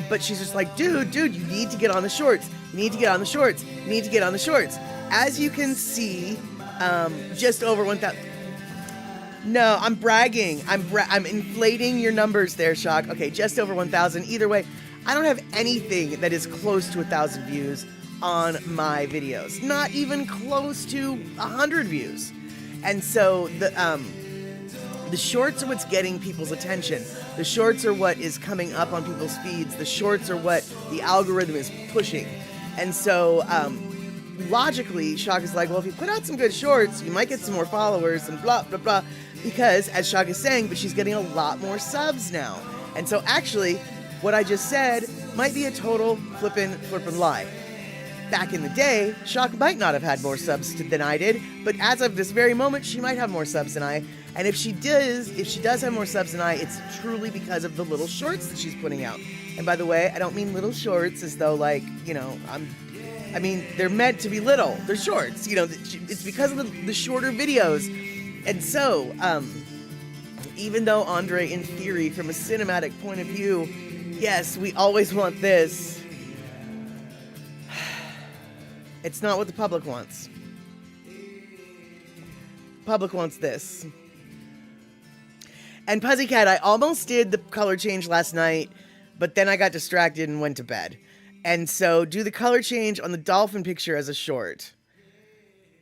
But she's just like, dude, you need to get on the shorts. You need to get on the shorts. You need to get on the shorts. As you can see, just over 1,000. No, I'm bragging. I'm inflating your numbers there, Shock. Okay, just over 1,000. Either way, I don't have anything that is close to 1,000 views on my videos. Not even close to 100 views. And so the shorts are what's getting people's attention. The shorts are what is coming up on people's feeds. The shorts are what the algorithm is pushing. And so logically, Shock is like, well, if you put out some good shorts, you might get some more followers and blah, blah, blah. Because, as Shock is saying, but she's getting a lot more subs now. And so actually, what I just said might be a total flippin' lie. back in the day, Shock might not have had more subs than I did, but as of this very moment, she might have more subs than I. And if she does have more subs than I, it's truly because of the little shorts that she's putting out. And by the way, I don't mean little shorts as though like, you know, I mean, they're meant to be little. They're shorts, you know, it's because of the shorter videos. And so, even though Andre, in theory, from a cinematic point of view, yes, we always want this, it's not what the public wants. Public wants this. And Pussycat, I almost did the color change last night, but then I got distracted and went to bed. And so do the color change on the dolphin picture as a short.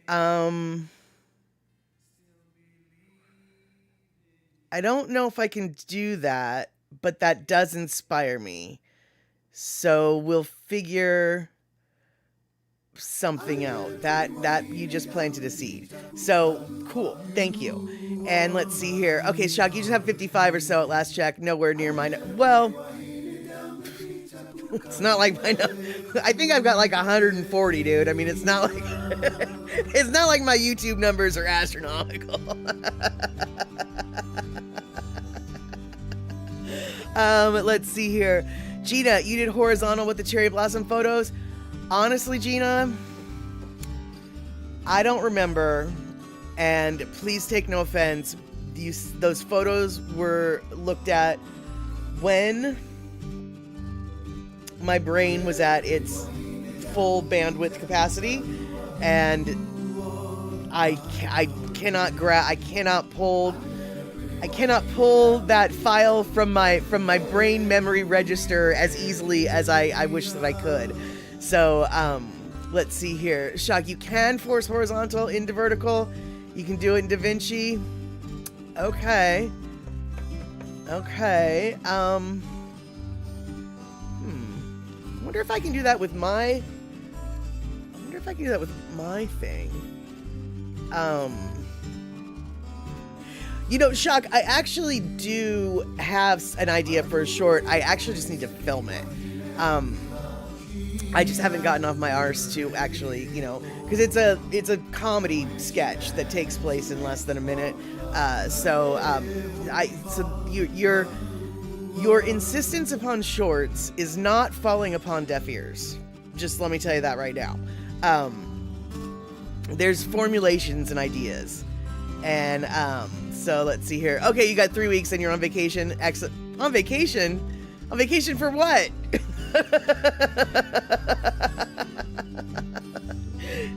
I don't know if I can do that, but that does inspire me. So we'll figure something out. That you just planted a seed. So cool. Thank you. And let's see here. Okay, Shock, you just have 55 or so at last check. Nowhere near mine. Well, it's not like I think I've got like 140, dude. I mean, it's not like it's not like my YouTube numbers are astronomical. Let's see here. Gina, you did horizontal with the cherry blossom photos. Honestly, Gina, I don't remember, and please take no offense. Those photos were looked at when my brain was at its full bandwidth capacity, and I cannot pull that file from my brain memory register as easily as I wish that I could. So let's see here. Shock, you can force horizontal into vertical. You can do it in DaVinci. Okay. I wonder if I can do that with my thing. You know, Shock, I actually do have an idea for a short. I actually just need to film it. I just haven't gotten off my arse to actually, you know, because it's a comedy sketch that takes place in less than a minute. Your insistence upon shorts is not falling upon deaf ears. Just let me tell you that right now. There's formulations and ideas. And so let's see here. Okay, you got 3 weeks and you're on vacation. Excellent. On vacation? On vacation for what?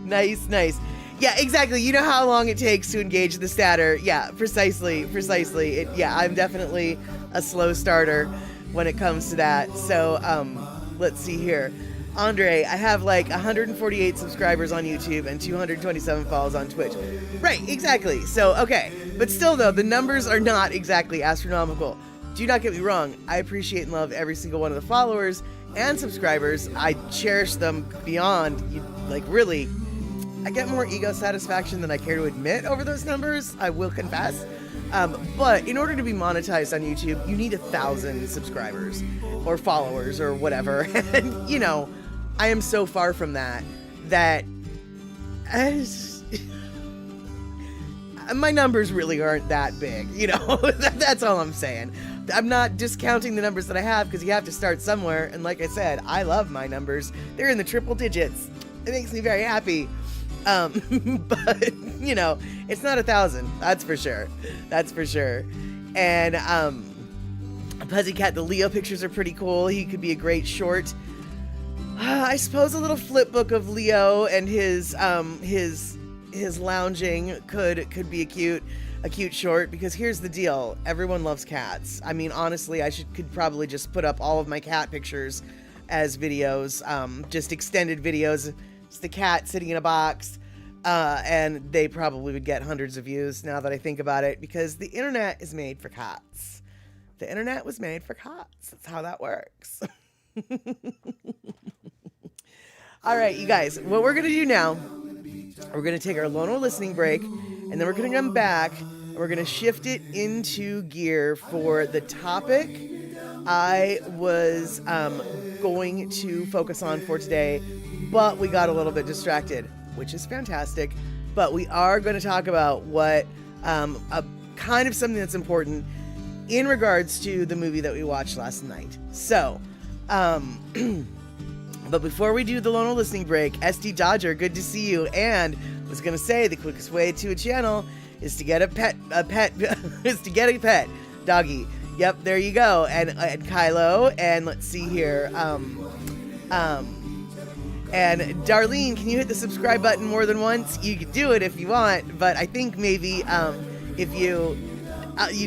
Nice. Yeah, exactly. You know how long it takes to engage the statter. Yeah, precisely. I'm definitely a slow starter when it comes to that. So, let's see here. Andre, I have like 148 subscribers on YouTube and 227 follows on Twitch. Right, exactly. So, okay. But still, though, the numbers are not exactly astronomical. Do not get me wrong. I appreciate and love every single one of the followers and subscribers. I cherish them beyond, really. I get more ego satisfaction than I care to admit over those numbers, I will confess. But in order to be monetized on YouTube, you need 1,000 subscribers or followers or whatever. And, you know, I am so far from that my numbers really aren't that big, you know. That's all I'm saying. I'm not discounting the numbers that I have because you have to start somewhere. And like I said, I love my numbers. They're in the triple digits. It makes me very happy. But, you know, it's not 1,000. That's for sure. And Pussycat, the Leo pictures are pretty cool. He could be a great short. I suppose a little flip book of Leo and his lounging could be a cute short, because here's the deal. Everyone loves cats. I mean, honestly, could probably just put up all of my cat pictures as videos, just extended videos. It's the cat sitting in a box, and they probably would get hundreds of views now that I think about it, because the internet is made for cats. The internet was made for cats. That's how that works. All right, you guys, what we're going to do now, we're going to take our Lono listening break, and then we're going to come back, and we're going to shift it into gear for the topic I was going to focus on for today, but we got a little bit distracted, which is fantastic. But we are going to talk about what a kind of something that's important in regards to the movie that we watched last night. So, but before we do the Lono listening break, SD Dodger, good to see you. And I was going to say the quickest way to a channel is to get a pet, is to get a pet doggy. Yep, there you go. And Kylo, and let's see here. And Darlene, can you hit the subscribe button more than once? You can do it if you want, but I think maybe if you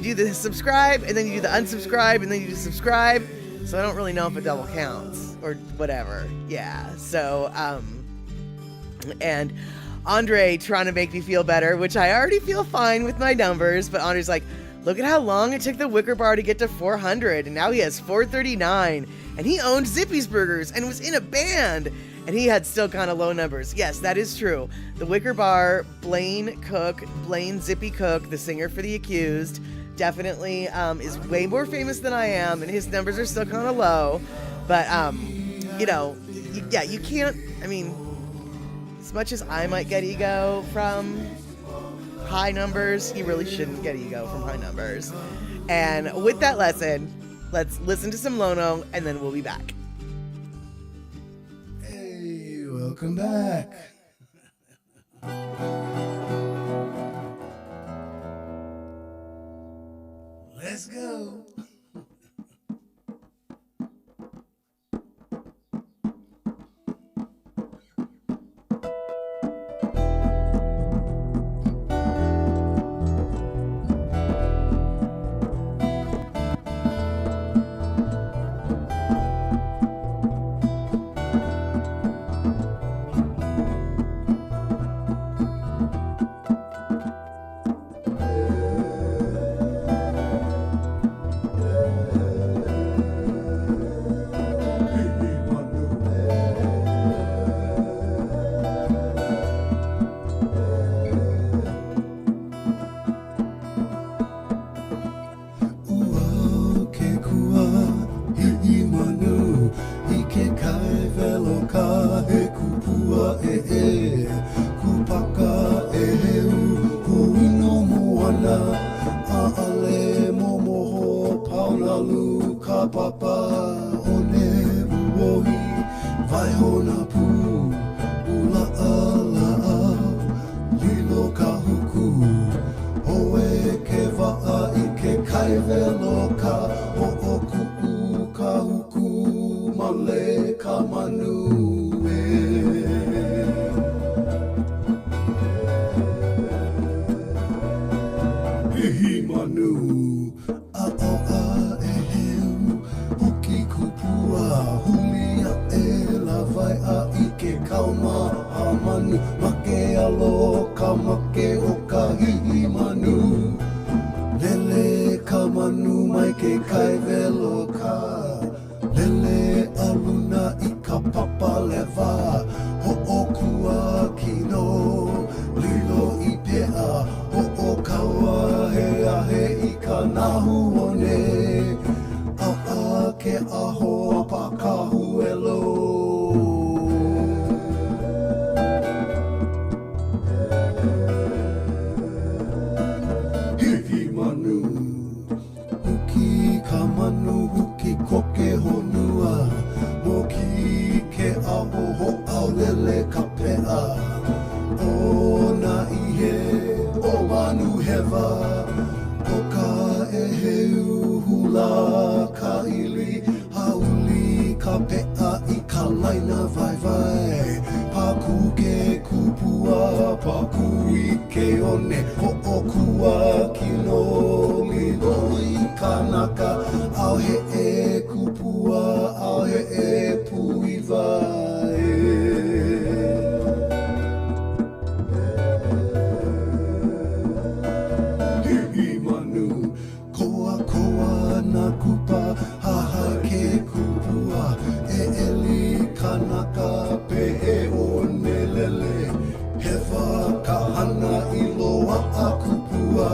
do the subscribe and then you do the unsubscribe and then you do subscribe, so I don't really know if a double counts or whatever. Yeah. So and Andre trying to make me feel better, which I already feel fine with my numbers, but Andre's like, look at how long it took the Wicker Bar to get to 400, and now he has 439, and he owned Zippy's Burgers and was in a band. And he had still kind of low numbers. Yes, that is true. The Wicker Bar, Blaine Zippy Cook, the singer for The Accused, definitely is way more famous than I am, and his numbers are still kind of low. But, you know, you can't, I mean, as much as I might get ego from high numbers, he really shouldn't get ego from high numbers. And with that lesson, let's listen to some Lono, and then we'll be back. Welcome back. Let's go. Hihimanu, a eheu, uki kupua, hulia e la vai a ike kauma hamanu, make aloka, make oka hihimanu, lele kamanu mai ke kai veloka, lele aluna ika papa leva, ho'okua kino, lilo ipea, Kawa he ahe ika nahu one a ke aho pa kahu elo Hihimanu Huki ka manu huki koke honua Moki ke aho ho aulele ka pea O na ihe O manu heva, o ka eheu hula ka ili, hauli ka pea I ka laina vai vai, paku ke kupua, paku I ke one, o kua kino lilo I kanaka, au he e kupua, au he e pui vai. Na kupa haha ke kupua e eli kanaka pe e o nelele hewa ka hana I loa a kupua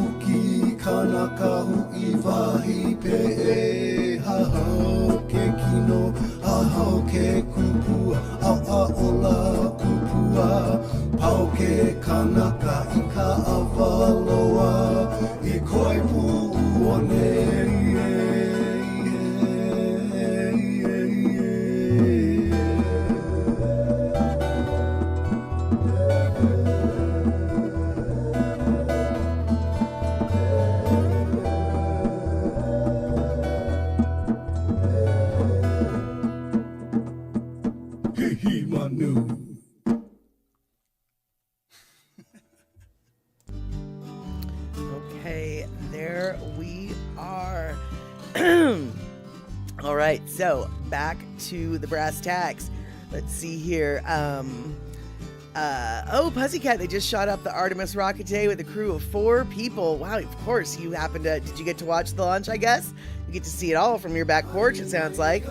uki kanaka hui wahi pe e haha ke kino haha ke kupua a ke kanaka I ka awaloa I koi pu'uone Hihimanu. Okay, there we are. All right, so back to the brass tacks. Let's see here. Oh, Pussycat, they just shot up the Artemis rocket today with a crew of 4 people. Wow, of course, you happened to, did you get to watch the launch, I guess? You get to see it all from your back porch, it sounds like.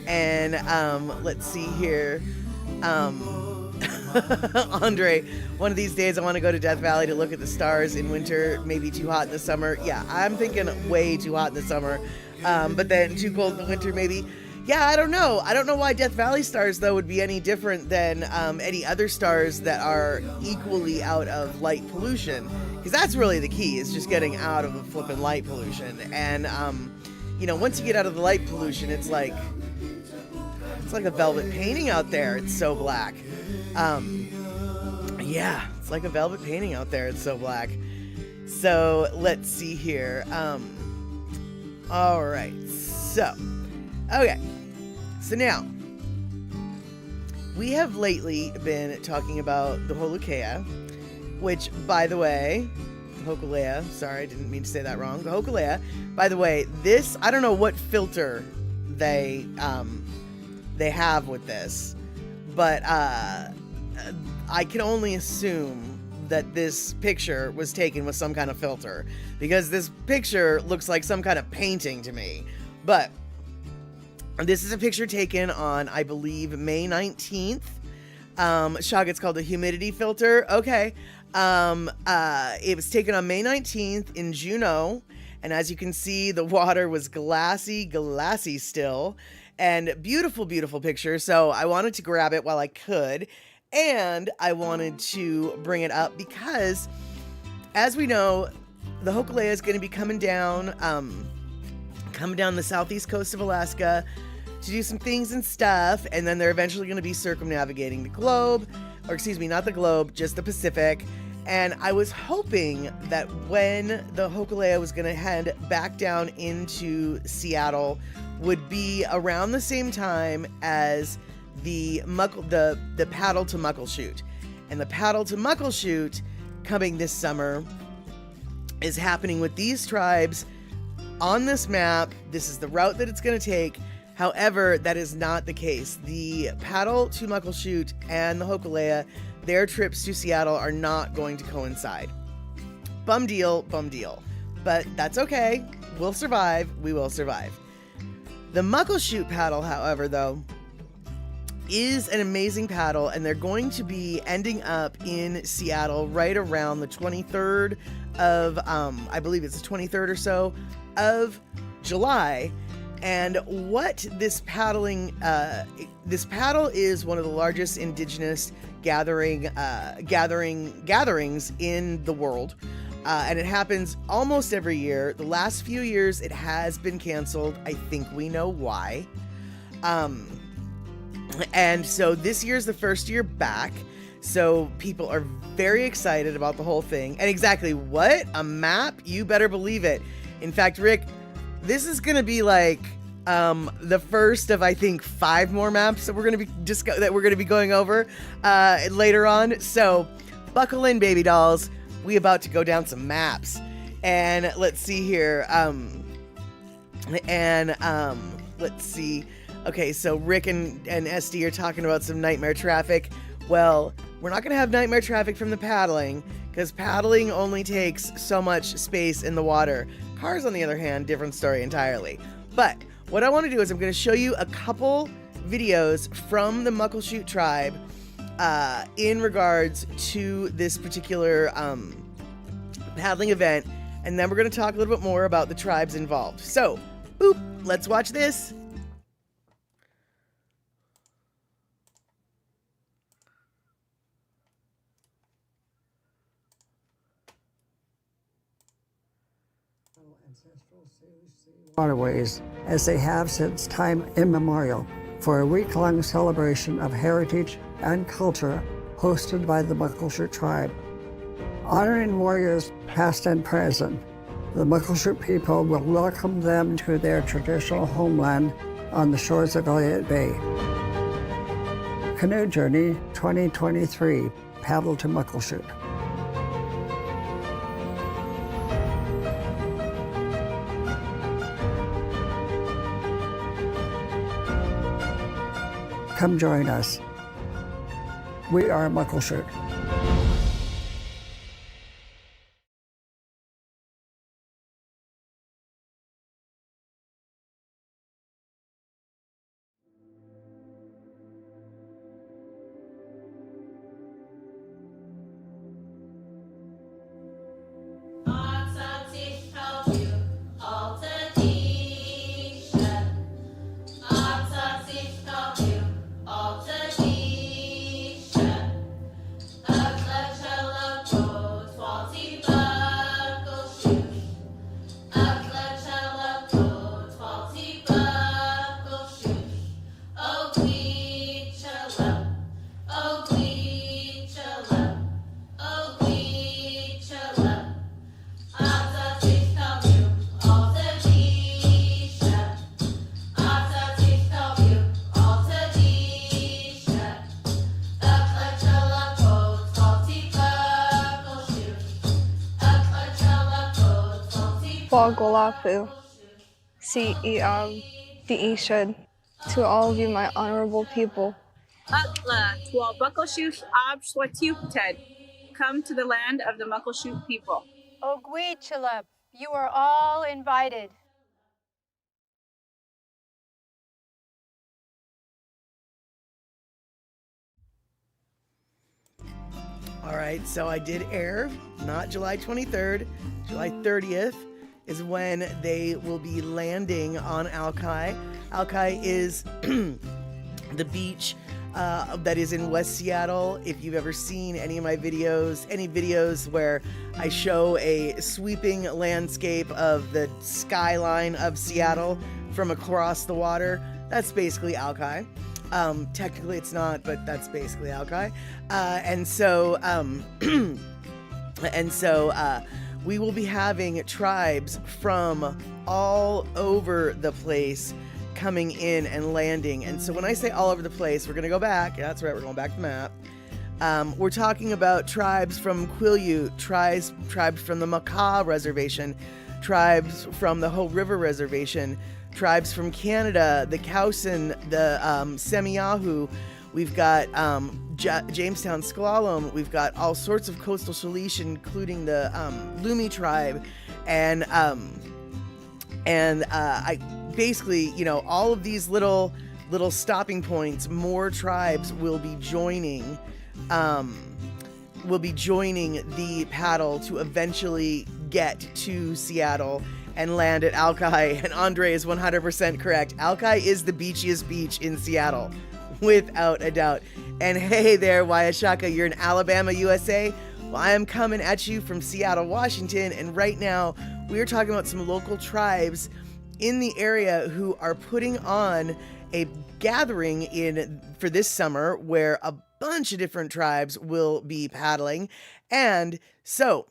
And let's see here. Andre, one of these days I want to go to Death Valley to look at the stars in winter, maybe too hot in the summer. Yeah, I'm thinking way too hot in the summer, but then too cold in the winter maybe. Yeah, I don't know. I don't know why Death Valley stars, though, would be any different than any other stars that are equally out of light pollution. Because that's really the key, is just getting out of the flippin' light pollution. And, you know, once you get out of the light pollution, it's like a velvet painting out there. It's so black. Yeah, it's like a velvet painting out there. It's so black. So let's see here. All right. So, okay. So now, we have lately been talking about the Holukea, which, by the way, Hokulea, sorry, I didn't mean to say that wrong. The Hokulea, by the way, this, I don't know what filter they have with this, but I can only assume that this picture was taken with some kind of filter, because this picture looks like some kind of painting to me. But this is a picture taken on, I believe, May 19th. Shog, it's called a humidity filter. Okay. It was taken on May 19th in Juneau, and as you can see, the water was glassy still. And beautiful, beautiful picture. So I wanted to grab it while I could. And I wanted to bring it up because, as we know, the Hokulea is going to be coming down the southeast coast of Alaska to do some things and stuff. And then they're eventually going to be circumnavigating the globe. Or excuse me, not the globe, just the Pacific. And I was hoping that when the Hokulea was going to head back down into Seattle would be around the same time as the Paddle To Muckleshoot. And the Paddle To Muckleshoot coming this summer is happening with these tribes on this map. This is the route that it's going to take. However, that is not the case. The Paddle To Muckleshoot and the Hokulea, their trips to Seattle are not going to coincide. Bum deal. But that's okay. We'll survive. We will survive. The Muckleshoot paddle, however, though, is an amazing paddle, and they're going to be ending up in Seattle right around the 23rd of, I believe it's the 23rd or so of July. And what this paddle is one of the largest indigenous gatherings in the world. And it happens almost every year. The last few years, it has been canceled. I think we know why. And so this year's the first year back. So people are very excited about the whole thing. And exactly what? A map? You better believe it. In fact, Rick, this is going to be like the first of, I think, 5 more maps that we're going to be going over later on. So buckle in, baby dolls. We about to go down some maps. And let's see here. Let's see. Okay, so Rick and SD are talking about some nightmare traffic. Well, we're not going to have nightmare traffic from the paddling, because paddling only takes so much space in the water. Cars, on the other hand, different story entirely. But what I want to do is I'm going to show you a couple videos from the Muckleshoot tribe in regards to this particular paddling event, and then we're going to talk a little bit more about the tribes involved. So, boop, let's watch this. waterways, as they have since time immemorial, for a week-long celebration of heritage and culture hosted by the Muckleshoot tribe. Honoring warriors past and present, the Muckleshoot people will welcome them to their traditional homeland on the shores of Elliott Bay. Canoe Journey 2023, Paddle to Muckleshoot. Come join us. We are Muckleshoot. Pokolotee, DECA, to all of you, my honorable people. Come to the land of the Muckleshoot people. Ogweechilip, you are all invited. All right, so I did air, not July 23rd, July 30th is when they will be landing on Alki. Alki is the beach that is in West Seattle. If you've ever seen any of my videos, any videos where I show a sweeping landscape of the skyline of Seattle from across the water, that's basically Alki. Technically it's not, but that's basically Alki. We will be having tribes from all over the place coming in and landing. And so when I say all over the place, we're going to go back. Yeah, that's right. We're going back to the map. We're talking about tribes from Quileute, tribes from the Makah Reservation, tribes from the Hoh River Reservation, tribes from Canada, the Cowson, the Semiahoo. We've got Jamestown Sklallam. We've got all sorts of coastal Salish, including the Lumi tribe, and I basically, you know, all of these little stopping points. More tribes will be joining. The paddle to eventually get to Seattle and land at Alki. And Andre is 100% correct. Alki is the beachiest beach in Seattle, without a doubt. And hey there, Waiashaka, you're in Alabama, USA. Well, I am coming at you from Seattle, Washington, and right now we are talking about some local tribes in the area who are putting on a gathering for this summer where a bunch of different tribes will be paddling. And so,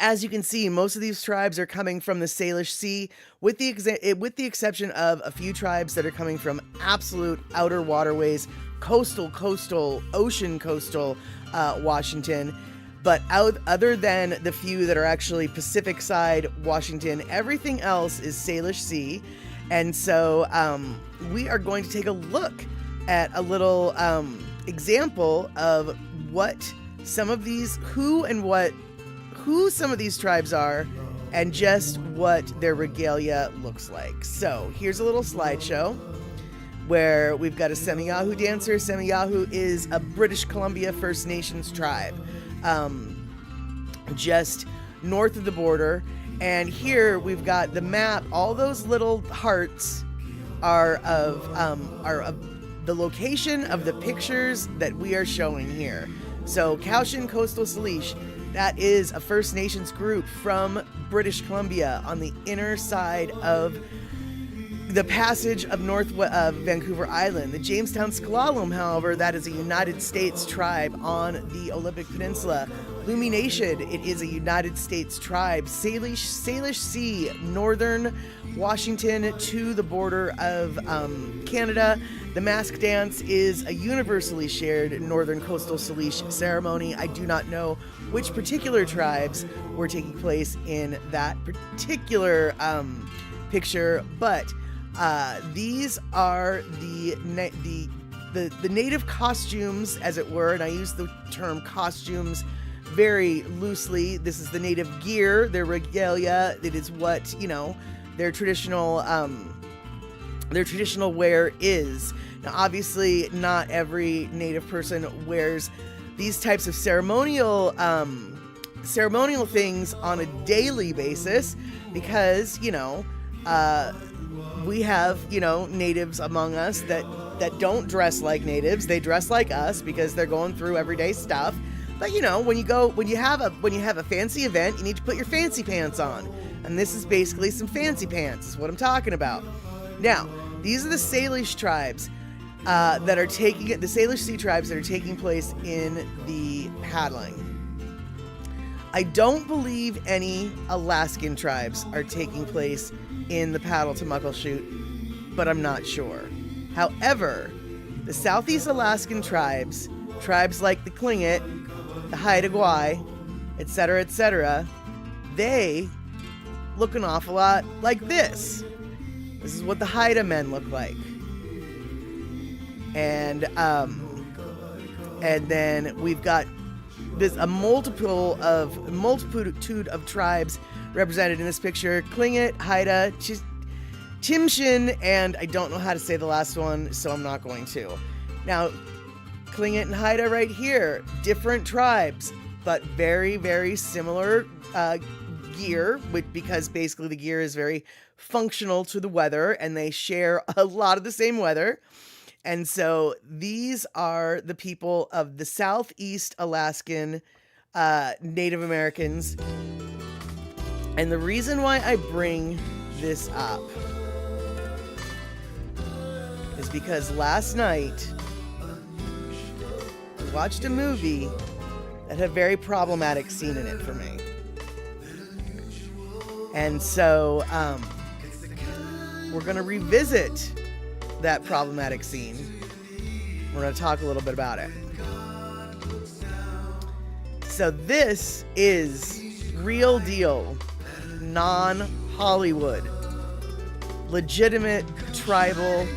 as you can see, most of these tribes are coming from the Salish Sea, with the exception of a few tribes that are coming from absolute outer waterways, coastal, ocean coastal Washington. But other than the few that are actually Pacific side Washington, everything else is Salish Sea. And so we are going to take a look at a little example of what some of these, who some of these tribes are, and just what their regalia looks like. So here's a little slideshow where we've got a Semiahoo dancer. Semiahoo is a British Columbia First Nations tribe, just north of the border. And here we've got the map. All those little hearts are of the location of the pictures that we are showing here. So Cowshan Coastal Salish, That is a First Nations group from British Columbia on the inner side of the passage of Vancouver Island. The Jamestown S'Klallam, however, that is a United States tribe on the Olympic Peninsula. Lumi Nation, it is a United States tribe. Salish Sea, northern Washington to the border of Canada. The mask dance is a universally shared northern coastal Salish ceremony. I do not know which particular tribes were taking place in that particular picture, but these are the native costumes, as it were, and I use the term costumes very loosely. This is the native gear, their regalia. It is what, their traditional wear is. Now, obviously, not every native person wears these types of ceremonial things on a daily basis because, we have, natives among us that don't dress like natives. They dress like us because they're going through everyday stuff. But when you have a fancy event, you need to put your fancy pants on. And this is basically some fancy pants, is what I'm talking about. Now, these are the Salish tribes the Salish Sea tribes that are taking place in the paddling. I don't believe any Alaskan tribes are taking place in the Paddle to Muckleshoot, but I'm not sure. However, the South East Alaskan tribes like the Tlingit, the Haida Gwaii, etc., they look an awful lot like this. This is what the Haida men look like. And then we've got a multitude of tribes represented in this picture. Tlingit, Haida, Tsimshian, and I don't know how to say the last one, so I'm not going to. Now, Tlingit and Haida right here, different tribes, but very, very similar gear, because basically the gear is very functional to the weather, and they share a lot of the same weather. And so these are the people of the South East Alaskan Native Americans. And the reason why I bring this up is because last night I watched a movie that had a very problematic scene in it for me. And so we're going to revisit that problematic scene. We're going to talk a little bit about it. So this is real deal, non-Hollywood, legitimate tribal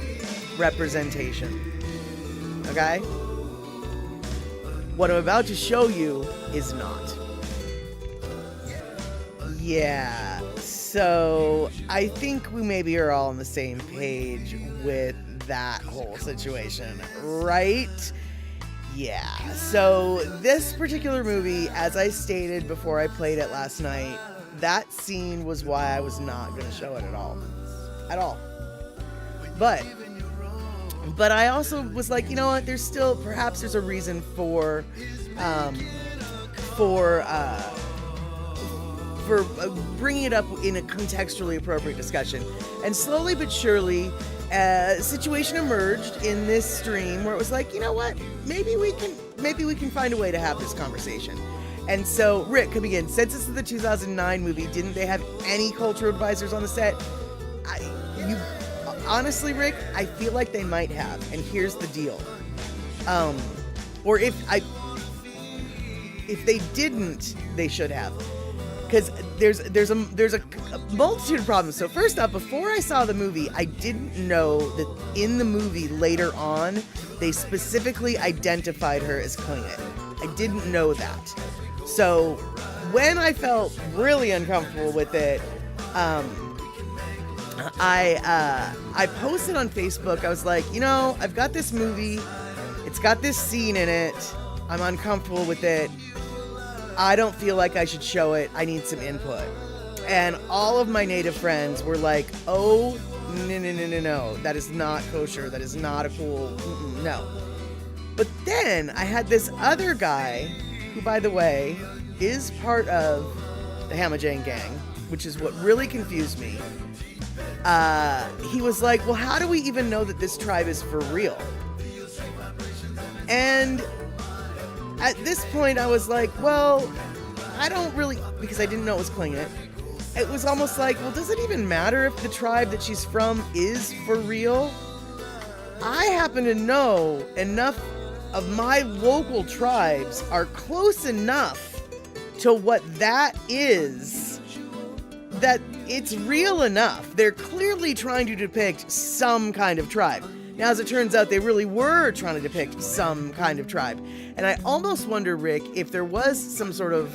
representation. Okay? What I'm about to show you is not. Yeah, so I think we maybe are all on the same page with that whole situation, right? Yeah, so this particular movie, as I stated before I played it last night, that scene was why I was not going to show it at all. But I also was like, you know what, perhaps there's a reason for bringing it up in a contextually appropriate discussion. And slowly but surely, a situation emerged in this stream where it was like, you know what, maybe we can find a way to have this conversation. And so, Rick, come again. Since this is the 2009 movie, didn't they have any cultural advisors on the set? Honestly, Rick, I feel like they might have. And here's the deal. Or if they didn't, they should have. Because there's a multitude of problems. So first up, before I saw the movie, I didn't know that in the movie later on, they specifically identified her as Tlingit. I didn't know that. So when I felt really uncomfortable with it, I posted on Facebook. I was like, I've got this movie. It's got this scene in it. I'm uncomfortable with it. I don't feel like I should show it. I need some input. And all of my native friends were like, oh, no. That is not kosher. That is not a cool, no. But then I had this other guy, who, by the way, is part of the Hamajang gang, which is what really confused me. He was like, well, how do we even know that this tribe is for real? And at this point, I was like, well, I don't really, because I didn't know it was Tlingit. It was almost like, well, does it even matter if the tribe that she's from is for real? I happen to know enough of my local tribes are close enough to what that is that it's real enough. They're clearly trying to depict some kind of tribe. Now, as it turns out, they really were trying to depict some kind of tribe. And I almost wonder, Rick, if there was some sort of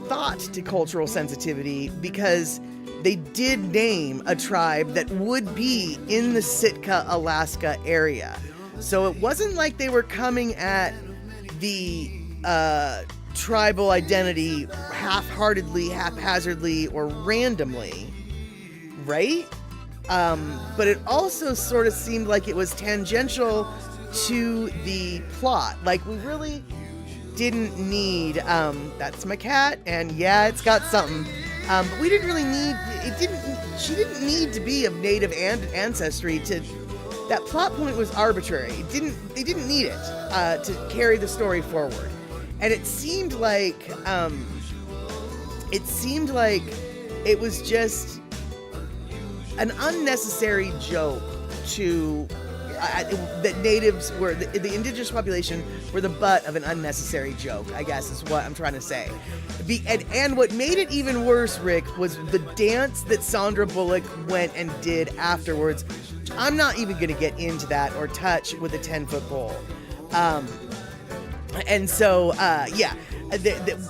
thought to cultural sensitivity, because they did name a tribe that would be in the Sitka, Alaska area. So it wasn't like they were coming at the tribal identity half-heartedly, haphazardly, or randomly, right? But it also sort of seemed like it was tangential to the plot. Like, we really didn't need, that's my cat, and yeah, it's got something. But we didn't really need, she didn't need to be of native ancestry to, that plot point was arbitrary. They didn't need it to carry the story forward. And it seemed like it was just an unnecessary joke to that natives were the indigenous population were the butt of an unnecessary joke, I guess is what I'm trying to say. And what made it even worse, Rick, was the dance that Sandra Bullock went and did afterwards. I'm not even going to get into that or touch with a 10-foot pole. And so, yeah,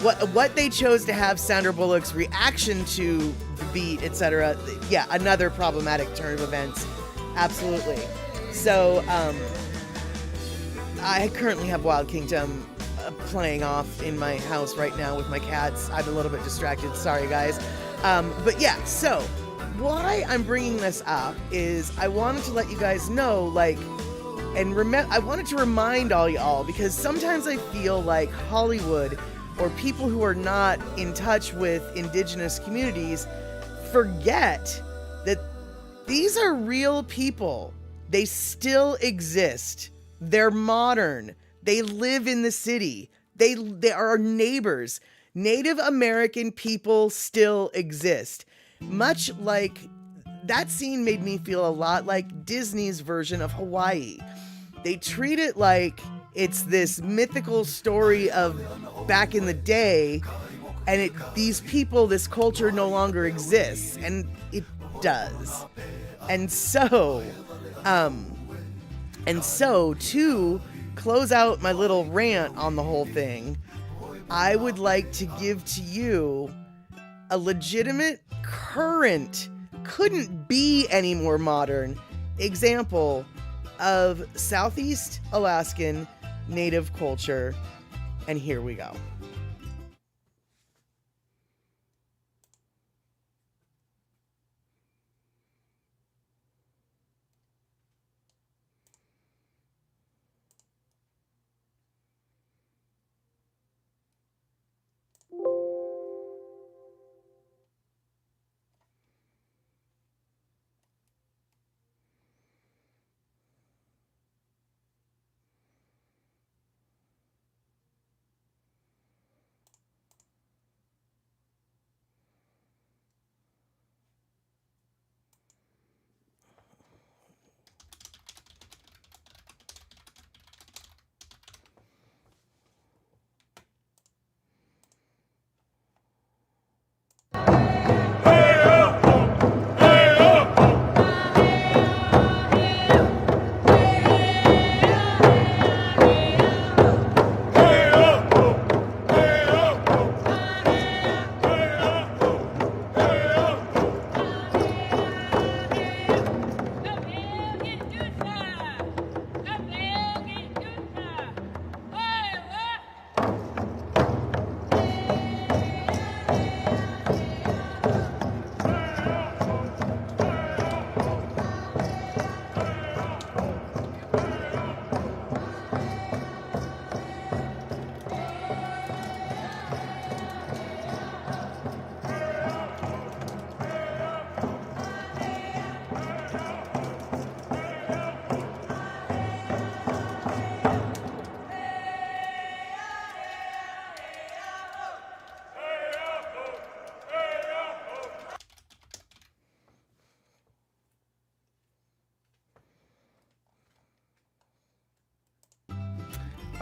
what they chose to have Sandra Bullock's reaction to the beat, etc. Yeah, another problematic turn of events. Absolutely. So, I currently have Wild Kingdom playing off in my house right now with my cats. I'm a little bit distracted. Sorry, guys. But yeah, so why I'm bringing this up is I wanted to let you guys know, like, and I wanted to remind all y'all, because sometimes I feel like Hollywood or people who are not in touch with indigenous communities forget that these are real people. They still exist. They're modern. They live in the city. They are our neighbors. Native American people still exist. Much like that scene made me feel a lot like Disney's version of Hawaii. They treat it like it's this mythical story of back in the day, and these people, this culture no longer exists, and it does. And so to close out my little rant on the whole thing, I would like to give to you a legitimate, current, couldn't be any more modern example of Southeast Alaskan native culture. And here we go.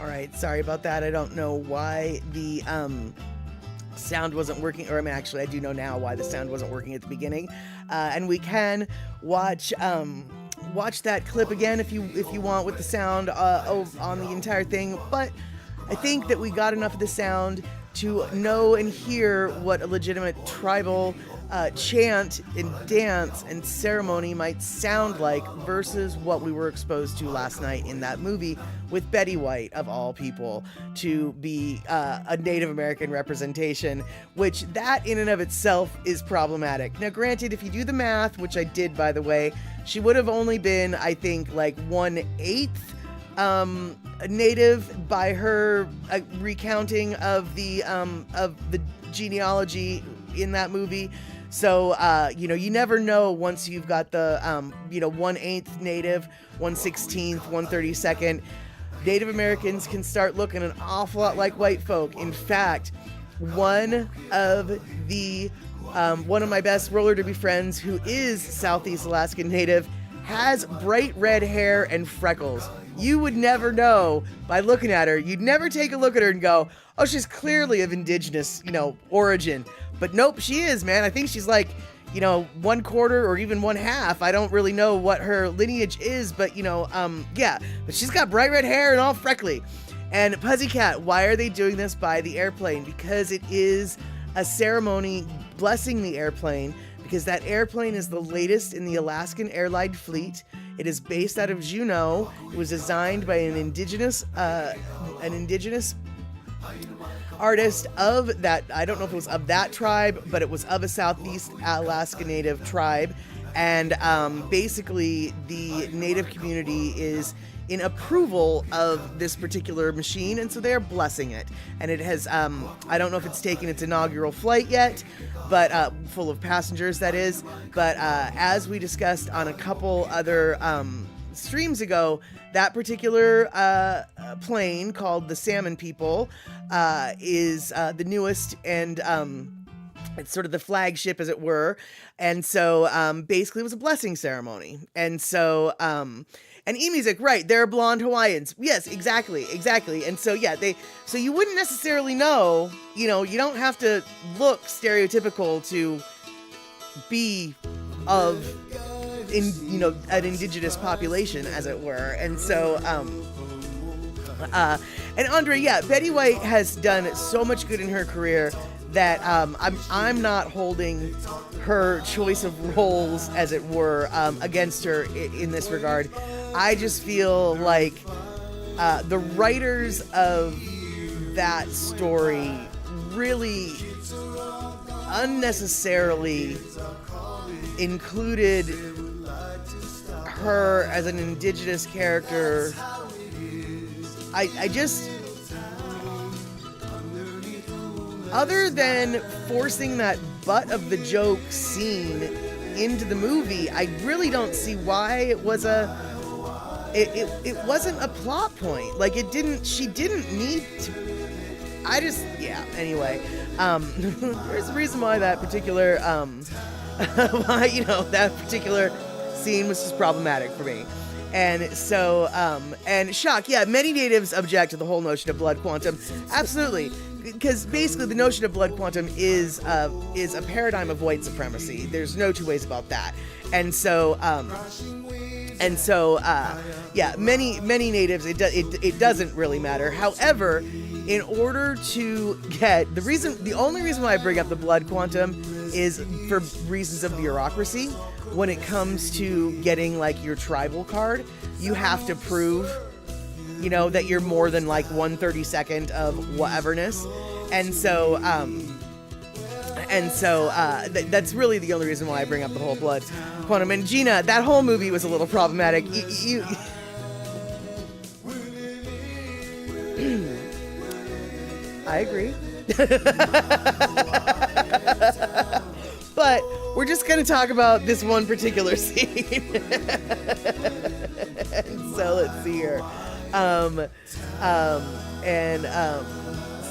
All right, sorry about that. I don't know why the sound wasn't working, or I mean, actually, I do know now why the sound wasn't working at the beginning. And we can watch that clip again if you want with the sound on the entire thing. But I think that we got enough of the sound to know and hear what a legitimate tribal chant and dance and ceremony might sound like versus what we were exposed to last night in that movie with Betty White, of all people, to be a Native American representation, which that in and of itself is problematic. Now, granted, if you do the math, which I did, by the way, she would have only been, I think, like 1/8 Native by her recounting of the genealogy in that movie. So, you never know once you've got the, 1/8 Native, 1/16, 1/32. Native Americans can start looking an awful lot like white folk. In fact, one of my best roller derby friends, who is Southeast Alaskan Native, has bright red hair and freckles. You would never know by looking at her. You'd never take a look at her and go, oh, she's clearly of indigenous, origin. But nope, she is, man. I think she's like, 1/4 or even 1/2. I don't really know what her lineage is, but, yeah. But she's got bright red hair and all freckly. And Pussycat, why are they doing this by the airplane? Because it is a ceremony blessing the airplane, because that airplane is the latest in the Alaskan Airlines fleet. It is based out of Juneau. It was designed by an indigenous artist of that, I don't know if it was of that tribe, but it was of a Southeast Alaska Native tribe. And basically the Native community is in approval of this particular machine, and so they're blessing it. And it has, I don't know if it's taken its inaugural flight yet, but full of passengers, that is. But as we discussed on a couple other streams ago, that particular plane, called the Salmon People, is the newest, and it's sort of the flagship, as it were. And so basically it was a blessing ceremony. And so and E-Music, right, they're blonde Hawaiians. Yes, exactly. And so, yeah, so you wouldn't necessarily know, you don't have to look stereotypical to be of, an indigenous population, as it were. And so, and Andre, yeah, Betty White has done so much good in her career that I'm not holding her choice of roles, as it were, against her in this regard. I just feel like the writers of that story really unnecessarily included her as an indigenous character. I just, other than forcing that butt of the joke scene into the movie, I really don't see why it wasn't a plot point. Like, she didn't need to. Anyway, there's a reason why that particular, that particular scene was just problematic for me. And so, and shock, yeah, many natives object to the whole notion of blood quantum. Absolutely. Because basically the notion of blood quantum is a paradigm of white supremacy. There's no two ways about that. And so, yeah, many natives, it doesn't really matter. However, in order to get the only reason why I bring up the blood quantum is for reasons of bureaucracy. When it comes to getting like your tribal card, you have to prove, that you're more than like 1/32 of whateverness. And so, that's really the only reason why I bring up the whole blood quantum. And Gina, that whole movie was a little problematic. I agree. But we're just going to talk about this one particular scene. So let's see here.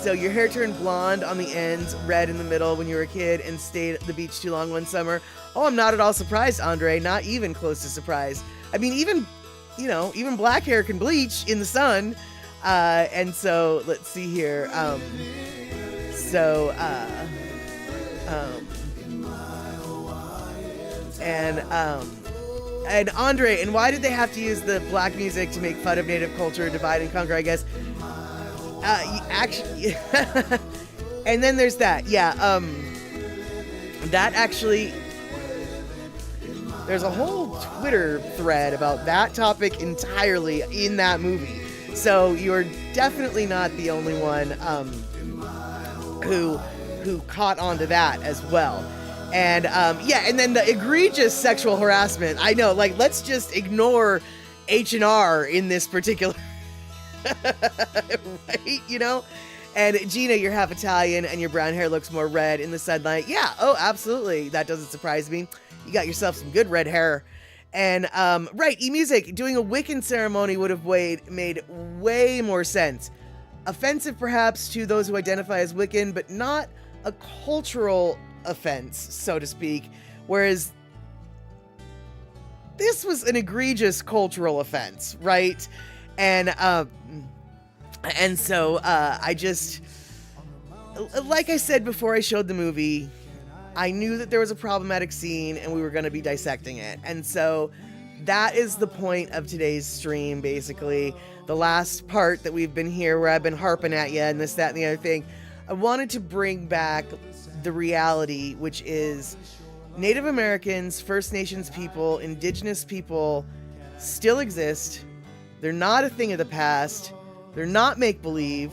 So your hair turned blonde on the ends, red in the middle when you were a kid, and stayed at the beach too long one summer. Oh, I'm not at all surprised, Andre. Not even close to surprised. I mean, even black hair can bleach in the sun. And so let's see here. And Andre, and why did they have to use the black music to make fun of Native culture, divide and conquer, I guess? Actually, and then there's that. Yeah, that actually, there's a whole Twitter thread about that topic entirely in that movie. So you're definitely not the only one who caught on to that as well. And yeah, and then the egregious sexual harassment. I know, like, let's just ignore H&R in this particular, right? You know? And Gina, you're half Italian and your brown hair looks more red in the sunlight. Yeah, oh, absolutely. That doesn't surprise me. You got yourself some good red hair. And right, E-Music, doing a Wiccan ceremony would have made way more sense. Offensive perhaps to those who identify as Wiccan, but not a cultural offense, so to speak. Whereas this was an egregious cultural offense, right? And so I just, like I said before I showed the movie, I knew that there was a problematic scene and we were going to be dissecting it. And so that is the point of today's stream, basically. The last part that we've been here where I've been harping at you and this, that, and the other thing. I wanted to bring back the reality, which is Native Americans, First Nations people, Indigenous people still exist. They're not a thing of the past. They're not make-believe.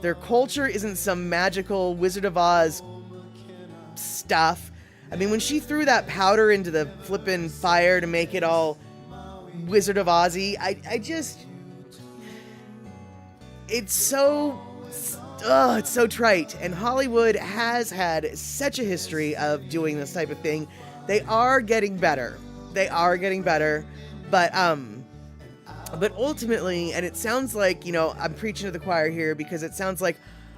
Their culture isn't some magical Wizard of Oz stuff. I mean, when she threw that powder into the flippin' fire to make it all Wizard of Ozzy, I just... It's so trite. And Hollywood has had such a history of doing this type of thing. They are getting better. But ultimately, and it sounds like, you know, I'm preaching to the choir here because it sounds like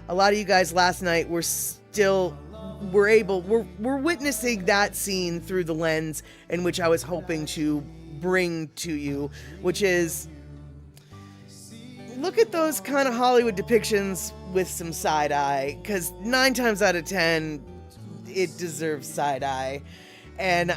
a lot of you guys last night we're witnessing that scene through the lens in which I was hoping to bring to you, which is, look at those kind of Hollywood depictions with some side eye, because 9 times out of 10, it deserves side eye. And,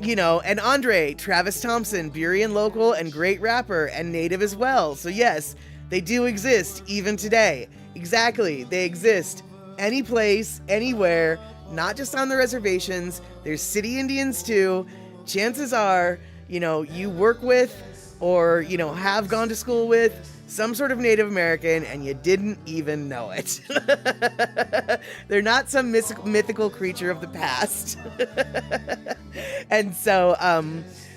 you know, and Andre, Travis Thompson, Buryan local and great rapper and Native as well. So yes, they do exist even today. Exactly. They exist any place, anywhere, not just on the reservations. There's city Indians too. Chances are, you know, you work with or, you know, have gone to school with some sort of Native American and you didn't even know it. They're not some mythical creature of the past. And so,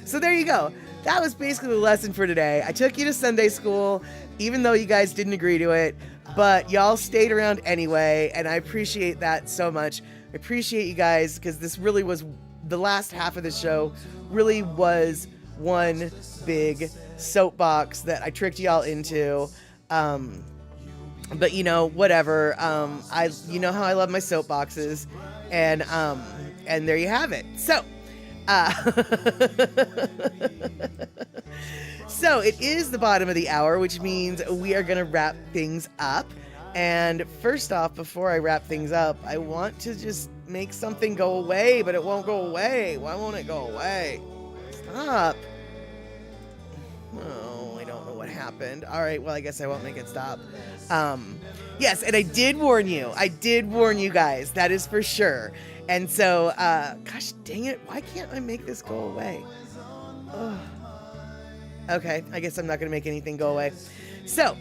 so there you go. That was basically the lesson for today. I took you to Sunday school, even though you guys didn't agree to it, but y'all stayed around anyway, and I appreciate that so much. I appreciate you guys, because this really was, the last half of the show really was one big soapbox that I tricked y'all into. But you know, whatever. You know how I love my soapboxes, and there you have it. So, so it is the bottom of the hour, which means we are going to wrap things up. And first off, before I wrap things up, I want to just make something go away, but it won't go away. Why won't it go away? Stop. Oh, I don't know what happened. All right, well, I guess I won't make it stop. Yes, and I did warn you. I did warn you guys. That is for sure. And so, gosh dang it, why can't I make this go away? Ugh. Okay, I guess I'm not going to make anything go away. So,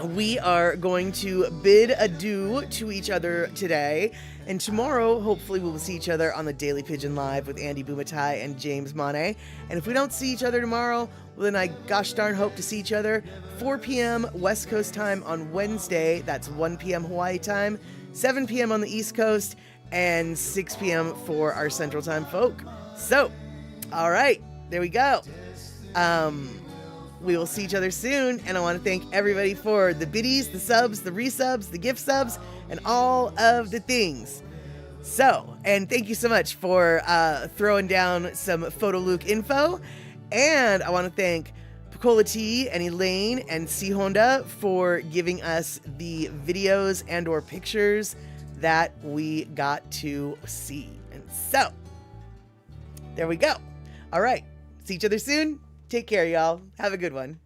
we are going to bid adieu to each other today. And tomorrow, hopefully, we will see each other on the Daily Pigeon Live with Andy Bumatai and James Monet. And if we don't see each other tomorrow, well, then I gosh darn hope to see each other 4 p.m. West Coast time on Wednesday. That's 1 p.m. Hawaii time, 7 p.m. on the East Coast, and 6 p.m. for our Central Time folk. So, all right, there we go. We will see each other soon, and I want to thank everybody for the biddies, the subs, the resubs, the gift subs, and all of the things. So, and thank you so much for throwing down some PhotoLuke info, and I want to thank Pokolotee and Elaine and C Honda for giving us the videos and or pictures that we got to see. And so, there we go. All right. See each other soon. Take care, y'all. Have a good one.